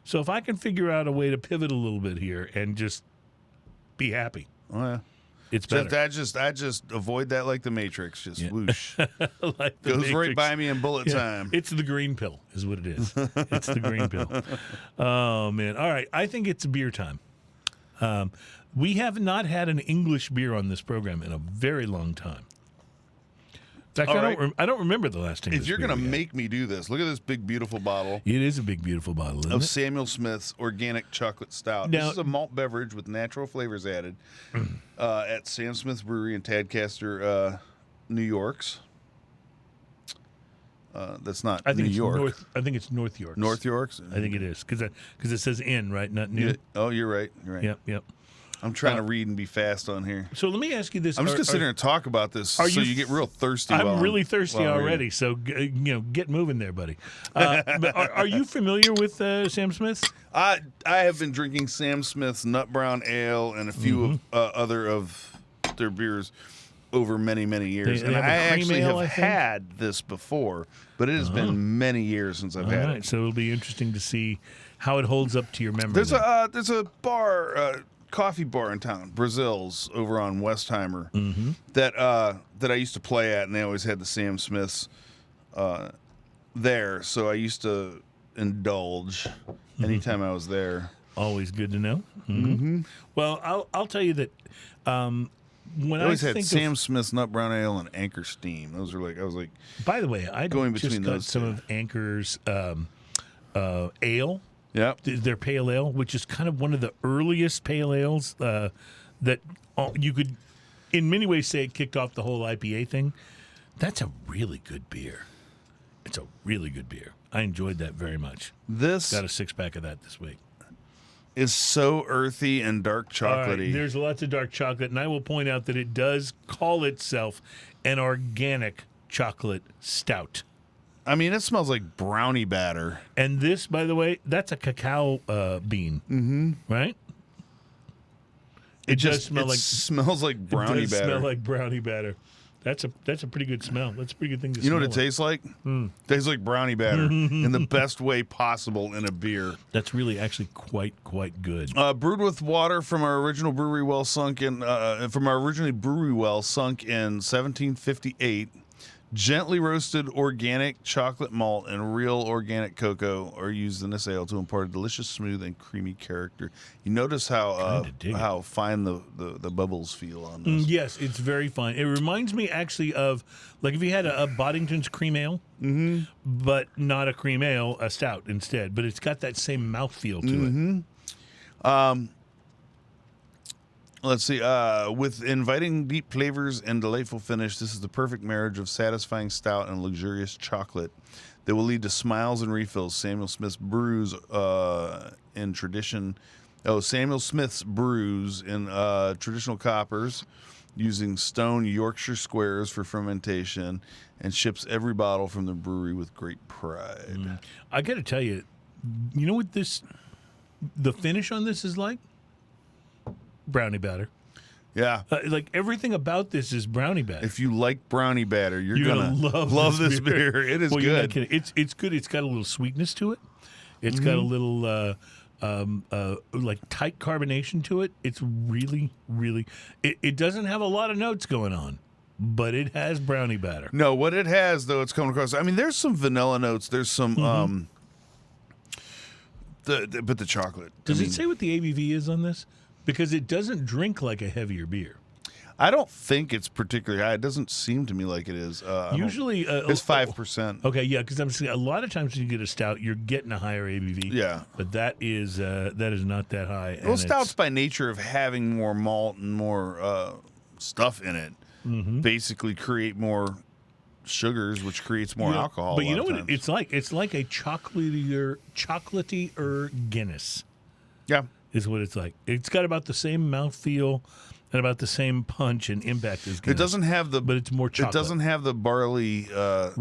So if I can figure out a way to pivot a little bit here and just be happy, it's better. I just avoid that like the Matrix. Just whoosh. Like Goes Matrix. right by me in bullet time. It's the green pill is what it is. It's the green pill. Oh, man. All right. I think it's beer time. We have not had an English beer on this program in a very long time. In fact, I don't remember the last English If you're beer going to we had. make me do this, look at this big, beautiful bottle. It is a big, beautiful bottle, isn't of it? Samuel Smith's Organic Chocolate Stout. Now- This is a malt beverage with natural flavors added at Sam Smith's Brewery in Tadcaster, New York's. That's not I think New it's York. I think it's North York. North York's? I think it is because it says in, right? Not new. Yeah. Oh, you're right. You're right. Yep. I'm trying to read and be fast on here. So let me ask you this. I'm just going to sit here and talk about this so you get real thirsty. I'm really thirsty already, so get moving there, buddy. But are you familiar with Sam Smith's? I have been drinking Sam Smith's Nut Brown Ale and a few other of their beers over many, many years. They and have a I cream actually ale, have I think? had this before, but it has been many years since I've had it. So it'll be interesting to see how it holds up to your memory. There's a bar, coffee bar in town, Brazil's, over on Westheimer, that I used to play at, and they always had the Sam Smiths there. So I used to indulge anytime I was there. Always good to know. Well, I'll tell you that when I always had think Sam Smith's Nut Brown Ale and Anchor Steam. Those were I was like, by the way, I going just between got those some two. of Anchor's ale. yep. Their pale ale, which is kind of one of the earliest pale ales that you could, in many ways, say it kicked off the whole IPA thing. That's a really good beer. It's a really good beer. I enjoyed that very much. This Got a 6-pack of that this week. is so earthy and dark All chocolatey. right, there's lots of dark chocolate, and I will point out that it does call itself an organic chocolate stout. I mean, it smells like brownie batter. And this, by the way, that's a cacao bean, right? It does smell like smells like brownie it does batter. smell like brownie batter. That's a pretty good smell. That's a pretty good thing to You know smell. what it tastes like? Tastes like brownie batter in the best way possible in a beer. That's really actually quite good. Brewed with water from our original brewery well sunk in 1758. Gently roasted organic chocolate malt and real organic cocoa are used in this ale to impart a delicious, smooth, and creamy character. You notice how fine the bubbles feel on this. Yes, it's very fine. It reminds me actually of like if you had a Boddington's cream ale, but not a cream ale, a stout instead. But it's got that same mouthfeel to it. Let's see. With inviting deep flavors and delightful finish, this is the perfect marriage of satisfying stout and luxurious chocolate that will lead to smiles and refills. Samuel Smith's brews in tradition. Oh, Samuel Smith's brews in traditional coppers using stone Yorkshire squares for fermentation and ships every bottle from the brewery with great pride. I got to tell you, you know what the finish on this is like? Brownie batter. Yeah. Like everything about this is brownie batter. If you like brownie batter, you're gonna love this beer. It is well, you're not good. kidding. It's good. It's got a little sweetness to it. It's got a little like tight carbonation to it. It's really, really. It doesn't have a lot of notes going on, but it has brownie batter. No, what it has though, it's coming across. I mean, there's some vanilla notes. There's some but the chocolate. Does it say what the ABV is on this? Because it doesn't drink like a heavier beer. I don't think it's particularly high. It doesn't seem to me like it is. Usually, it's 5%. Okay, yeah, because I'm saying a lot of times when you get a stout, you're getting a higher ABV. Yeah, but that is not that high. Well, stouts by nature of having more malt and more stuff in it, basically create more sugars, which creates more alcohol. But you know what it's like? It's like a chocolatier Guinness. Yeah. Is what it's like. It's got about the same mouthfeel and about the same punch and impact as Guinness. It doesn't have but it's more chocolate. It doesn't have the barley, the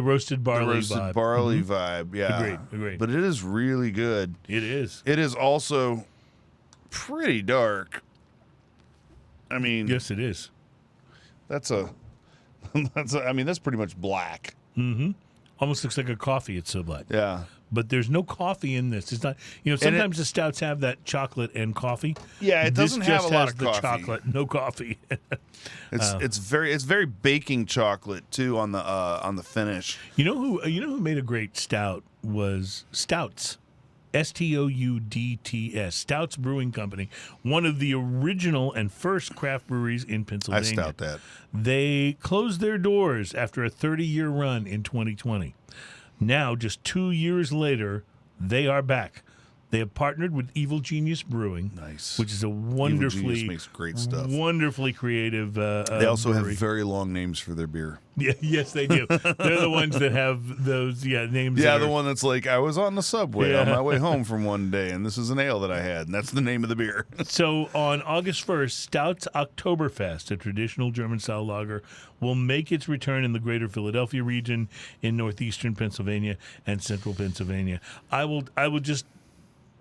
roasted barley vibe. Yeah, agreed. But it is really good. It is. It is also pretty dark. I mean, yes, it is. That's pretty much black. Mm-hmm. Almost looks like a coffee. It's so black. Yeah. But there's no coffee in this. It's not. Sometimes the stouts have that chocolate and coffee. Yeah, it doesn't have a lot of coffee. Chocolate, no coffee. It's very baking chocolate too on the finish. You know who made a great stout was Stouts. Stoudts. Stouts Brewing Company, one of the original and first craft breweries in Pennsylvania. I stout that. They closed their doors after a 30-year run in 2020. Now, just 2 years later, they are back. They have partnered with Evil Genius Brewing, nice, which is a Evil Genius makes great stuff. Wonderfully creative. They also brewery. have very long names for their beer. Yeah, yes, they do. They're the ones that have those names. Yeah, the one that's like, I was on the subway on my way home from one day, and this is an ale that I had, and that's the name of the beer. So on August 1st, Stout's Oktoberfest, a traditional German-style lager, will make its return in the greater Philadelphia region, in northeastern Pennsylvania and central Pennsylvania. I will just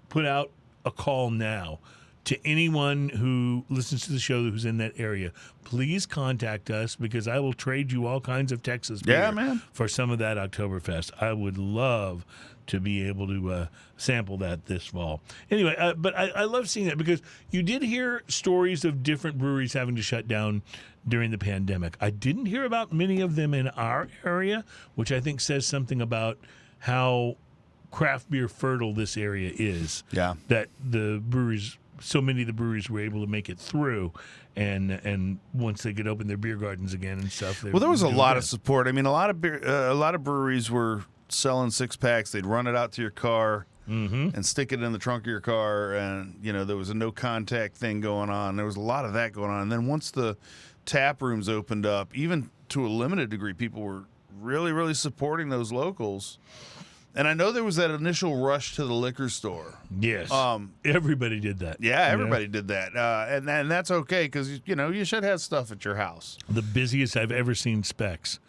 put out a call now to anyone who listens to the show who's in that area. Please contact us, because I will trade you all kinds of Texas beer for some of that Oktoberfest. I would love to be able to sample that this fall. Anyway, but I love seeing that, because you did hear stories of different breweries having to shut down during the pandemic. I didn't hear about many of them in our area, which I think says something about how craft beer fertile this area is. Yeah. That so many of the breweries were able to make it through, and once they could open their beer gardens again and stuff. Well, there was a lot of support. I mean, a lot of breweries were selling 6-packs. They'd run it out to your car and stick it in the trunk of your car, and there was a no contact thing going on. There was a lot of that going on, and then once the tap rooms opened up, even to a limited degree, people were really, really supporting those locals. And I know there was that initial rush to the liquor store. Yes. Everybody did that. Yeah, everybody did that. And that's okay, because, you should have stuff at your house. The busiest I've ever seen Specs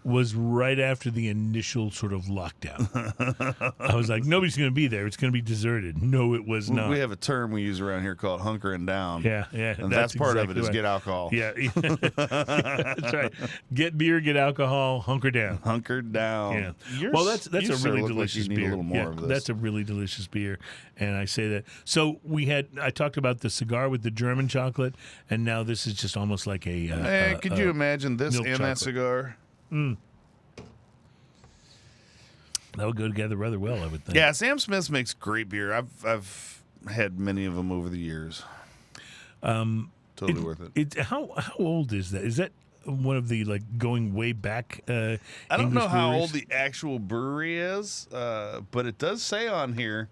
was right after the initial sort of lockdown. I was like, nobody's going to be there. It's going to be deserted. No, it was not. We have a term we use around here called hunkering down. Yeah. And that's part of it is get alcohol. Yeah. That's right. Get beer, get alcohol, hunker down. Hunker down. Yeah. Well, that's a really delicious like you need beer. A little more of this. That's a really delicious beer, and I say that. So I talked about the cigar with the German chocolate, and now this is just almost like a. Could you imagine this and chocolate. that cigar? That would go together rather well, I would think. Yeah, Sam Smith makes great beer. I've had many of them over the years. Totally worth it. How old is that? Is that one of the going way back? I don't English know how breweries? old the actual brewery is, but it does say on here,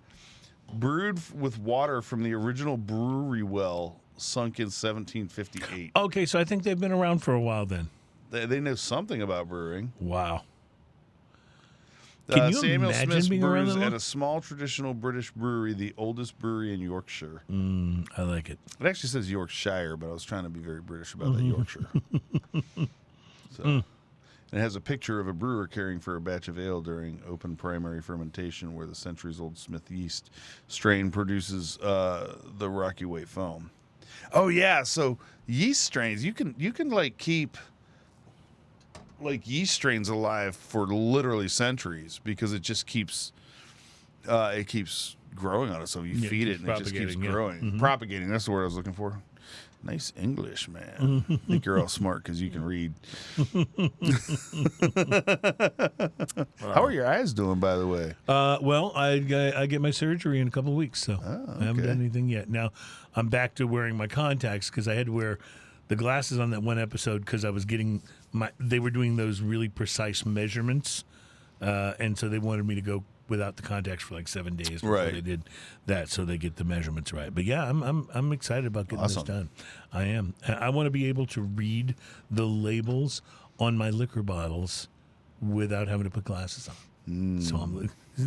brewed with water from the original brewery well sunk in 1758. Okay, so I think they've been around for a while then. They know something about brewing. Wow. Can you Samuel imagine Smith being around brews that long? at a small traditional British brewery, the oldest brewery in Yorkshire. I like it. It actually says Yorkshire, but I was trying to be very British about that Yorkshire. So, it has a picture of a brewer caring for a batch of ale during open primary fermentation, where the centuries-old Smith yeast strain produces the rocky white foam. Oh yeah, so yeast strains you can like keep like yeast strains alive for literally centuries because it just keeps growing on it. So you feed it and it just keeps growing, propagating. That's the word I was looking for. Nice English, man. I think you're all smart because you can read. How are your eyes doing, by the way? Well, I get my surgery in a couple of weeks, so I haven't done anything yet. Now, I'm back to wearing my contacts because I had to wear the glasses on that one episode because I was getting they were doing those really precise measurements, and so they wanted me to go without the contacts for like 7 days before they did that, so they get the measurements right. But yeah, I'm excited about getting this done. I am. I want to be able to read the labels on my liquor bottles without having to put glasses on.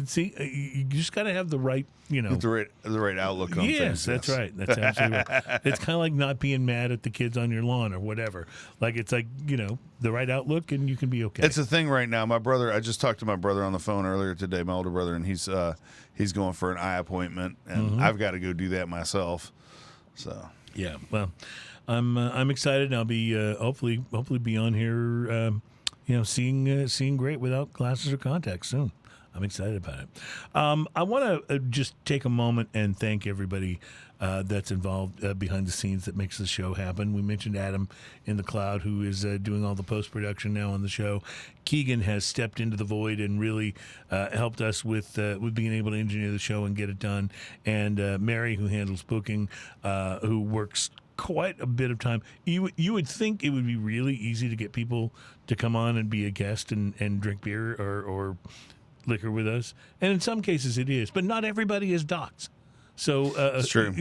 So you just got to have the right, the right outlook on things. Yes, that's right. That's absolutely right. It's kind of like not being mad at the kids on your lawn or whatever. Like it's like the right outlook, and you can be okay. It's a thing right now. My brother, I just talked to my brother on the phone earlier today, my older brother, and he's going for an eye appointment, and I've got to go do that myself. So yeah, well, I'm excited. I'll be hopefully be on here. Seeing great without glasses or contacts soon. I'm excited about it. I want to just take a moment and thank everybody that's involved behind the scenes that makes the show happen. We mentioned Adam in the cloud, who is doing all the post-production now on the show. Keegan has stepped into the void and really helped us with being able to engineer the show and get it done. And Mary, who handles booking, who works quite a bit of time. You would think it would be really easy to get people to come on and be a guest and drink beer or liquor with us, and in some cases it is, but not everybody is Docs. So it's true,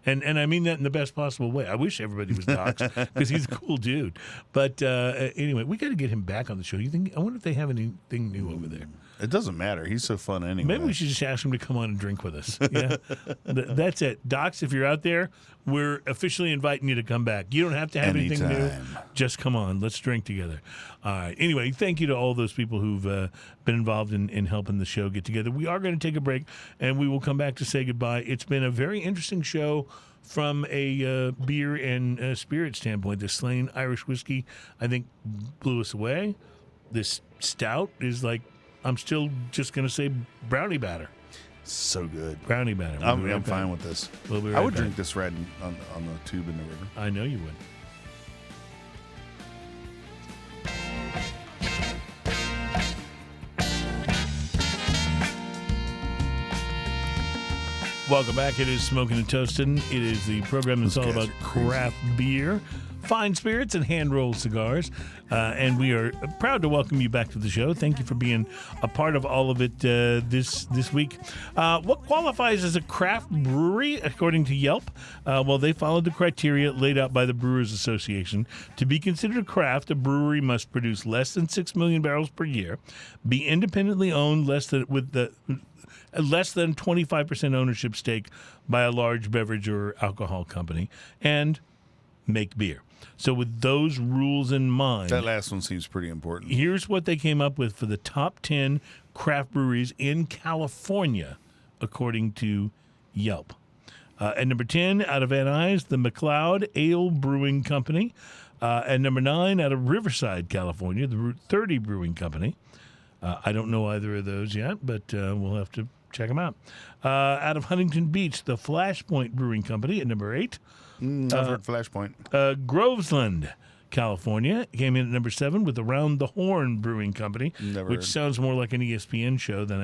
and I mean that in the best possible way. I wish everybody was Docs because he's a cool dude. But anyway, we got to get him back on the show. I wonder if they have anything new over there. It doesn't matter. He's so fun anyway. Maybe we should just ask him to come on and drink with us. Yeah, that's it. Docs, if you're out there, we're officially inviting you to come back. You don't have to have anything new. Just come on. Let's drink together. All right. Anyway, thank you to all those people who've been involved in helping the show get together. We are going to take a break, and we will come back to say goodbye. It's been a very interesting show from a beer and spirit standpoint. The Slane Irish whiskey, I think, blew us away. This stout is like, I'm still just going to say brownie batter. So good. Brownie batter. I'm fine with this. We'll be right I would back. drink this right on the tube in the river. I know you would. Welcome back. It is Smoking and Toasting. It is the program that's all about craft beer, fine spirits, and hand-rolled cigars. And we are proud to welcome you back to the show. Thank you for being a part of all of it this week. What qualifies as a craft brewery, according to Yelp? Well, they followed the criteria laid out by the Brewers Association. To be considered a craft, a brewery must produce less than 6 million barrels per year, be independently owned less than 25% ownership stake by a large beverage or alcohol company, and make beer. So with those rules in mind, that last one seems pretty important. Here's what they came up with for the top 10 craft breweries in California, according to Yelp. At number 10, out of Van Nuys, the McLeod Ale Brewing Company. At number 9, out of Riverside, California, the Route 30 Brewing Company. I don't know either of those yet, but we'll have to check them out. Out of Huntington Beach, the Flashpoint Brewing Company at number 8. I've heard Flashpoint. Groveland, California, came in at number 7 with Around the Horn Brewing Company, which sounds more like an ESPN show than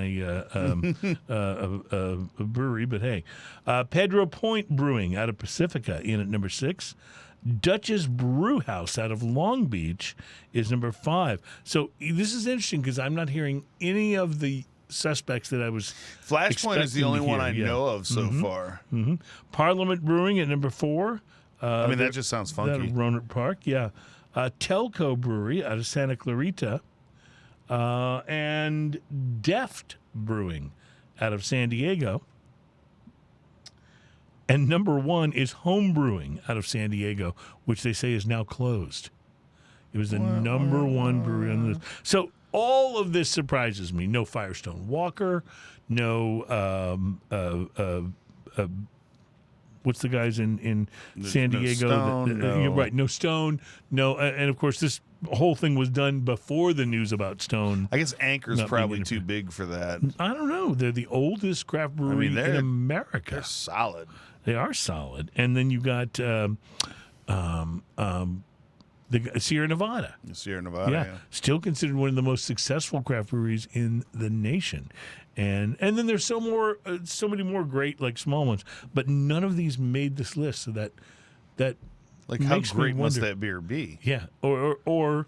a brewery, but hey. Pedro Point Brewing out of Pacifica in at number 6. Dutch's Brew House out of Long Beach is number 5. So this is interesting because I'm not hearing any of the suspects that I was. Flashpoint is the expecting only to one hear, I yeah. know of so far. Parliament Brewing at number 4. I mean, that just sounds Out funky. of Roanoke Park, yeah. Telco Brewery out of Santa Clarita. And Deft Brewing out of San Diego. And number 1 is Home Brewing out of San Diego, which they say is now closed. It was the number 1 brewery on the list. So all of this surprises me. No Firestone Walker, no what's the guys in San no Diego? Stone, no. You're right, no Stone, no, and of course this whole thing was done before the news about Stone. I guess Anchor's Not probably being too big for that. I don't know. They're the oldest craft brewery in America. They're solid. They are solid. And then you got the Sierra Nevada. Sierra Nevada, Yeah, yeah. still considered one of the most successful craft breweries in the nation. And then there's so many more great like small ones, but none of these made this list. So that Like, how makes me great must wonder- that beer be? Yeah, or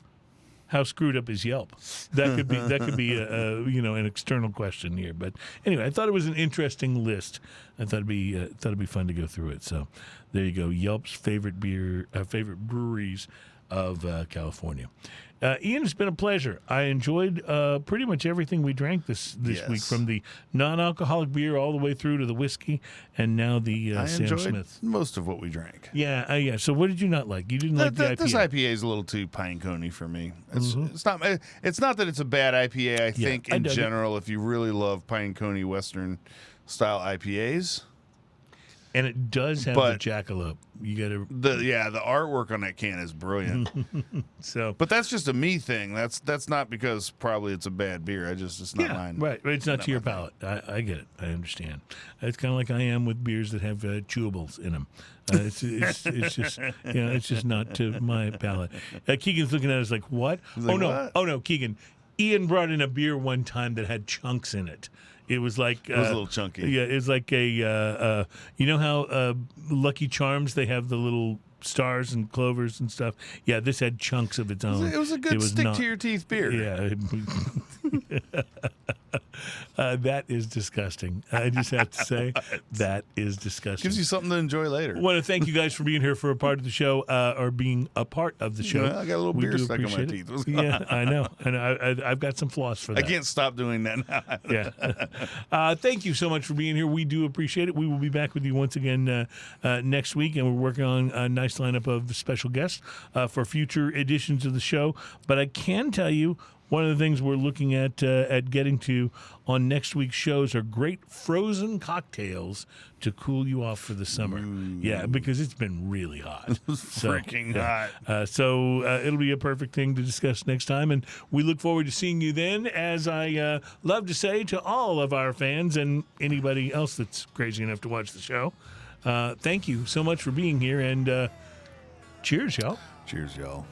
how screwed up is Yelp? That could be a an external question here. But anyway, I thought it was an interesting list. I thought it'd be fun to go through it. So there you go. Yelp's favorite breweries of California. Ian, it's been a pleasure. I enjoyed pretty much everything we drank this Yes. week, from the non-alcoholic beer all the way through to the whiskey, and now the I Sam enjoyed Smith. most of what we drank. Yeah. So what did you not like? You didn't like the IPA. This IPA is a little too pine coney for me. It's Mm-hmm. not. It's not that it's a bad IPA. I think I in dug it. general, if you really love pine coney Western style IPAs, And it does have the But- jackalope. You got to the artwork on that can is brilliant. so. But that's just a me thing. That's not because probably it's a bad beer. It's not Yeah, mine. right. It's not to your palate. I get it. I understand. It's kind of like I am with beers that have chewables in them. It's just it's just not to my palate. Keegan's looking at us like, what? like, what? Oh no, Keegan. Ian brought in a beer one time that had chunks in it. It was like It was a little chunky. Yeah, it was like a you know how Lucky Charms, they have the little stars and clovers and stuff. Yeah, this had chunks of its own. It was a good stick to your teeth beer. Yeah. That is disgusting. I just have to say that is disgusting. Gives you something to enjoy later. I want to thank you guys for being here for a part of the show, or being a part of the show. Yeah, I got a little We beer do stuck in my appreciate teeth. it. What's going Yeah, I know. And I've got some floss for I that. can't stop doing that now. Yeah. Thank you so much for being here. We do appreciate it. We will be back with you once again next week, and we're working on a nice lineup of special guests for future editions of the show. But I can tell you, one of the things we're looking at getting to on next week's shows are great frozen cocktails to cool you off for the summer. Yeah, because it's been really hot. Freaking hot. So it'll be a perfect thing to discuss next time. And we look forward to seeing you then, as I love to say to all of our fans and anybody else that's crazy enough to watch the show, thank you so much for being here, and cheers, y'all. Cheers, y'all.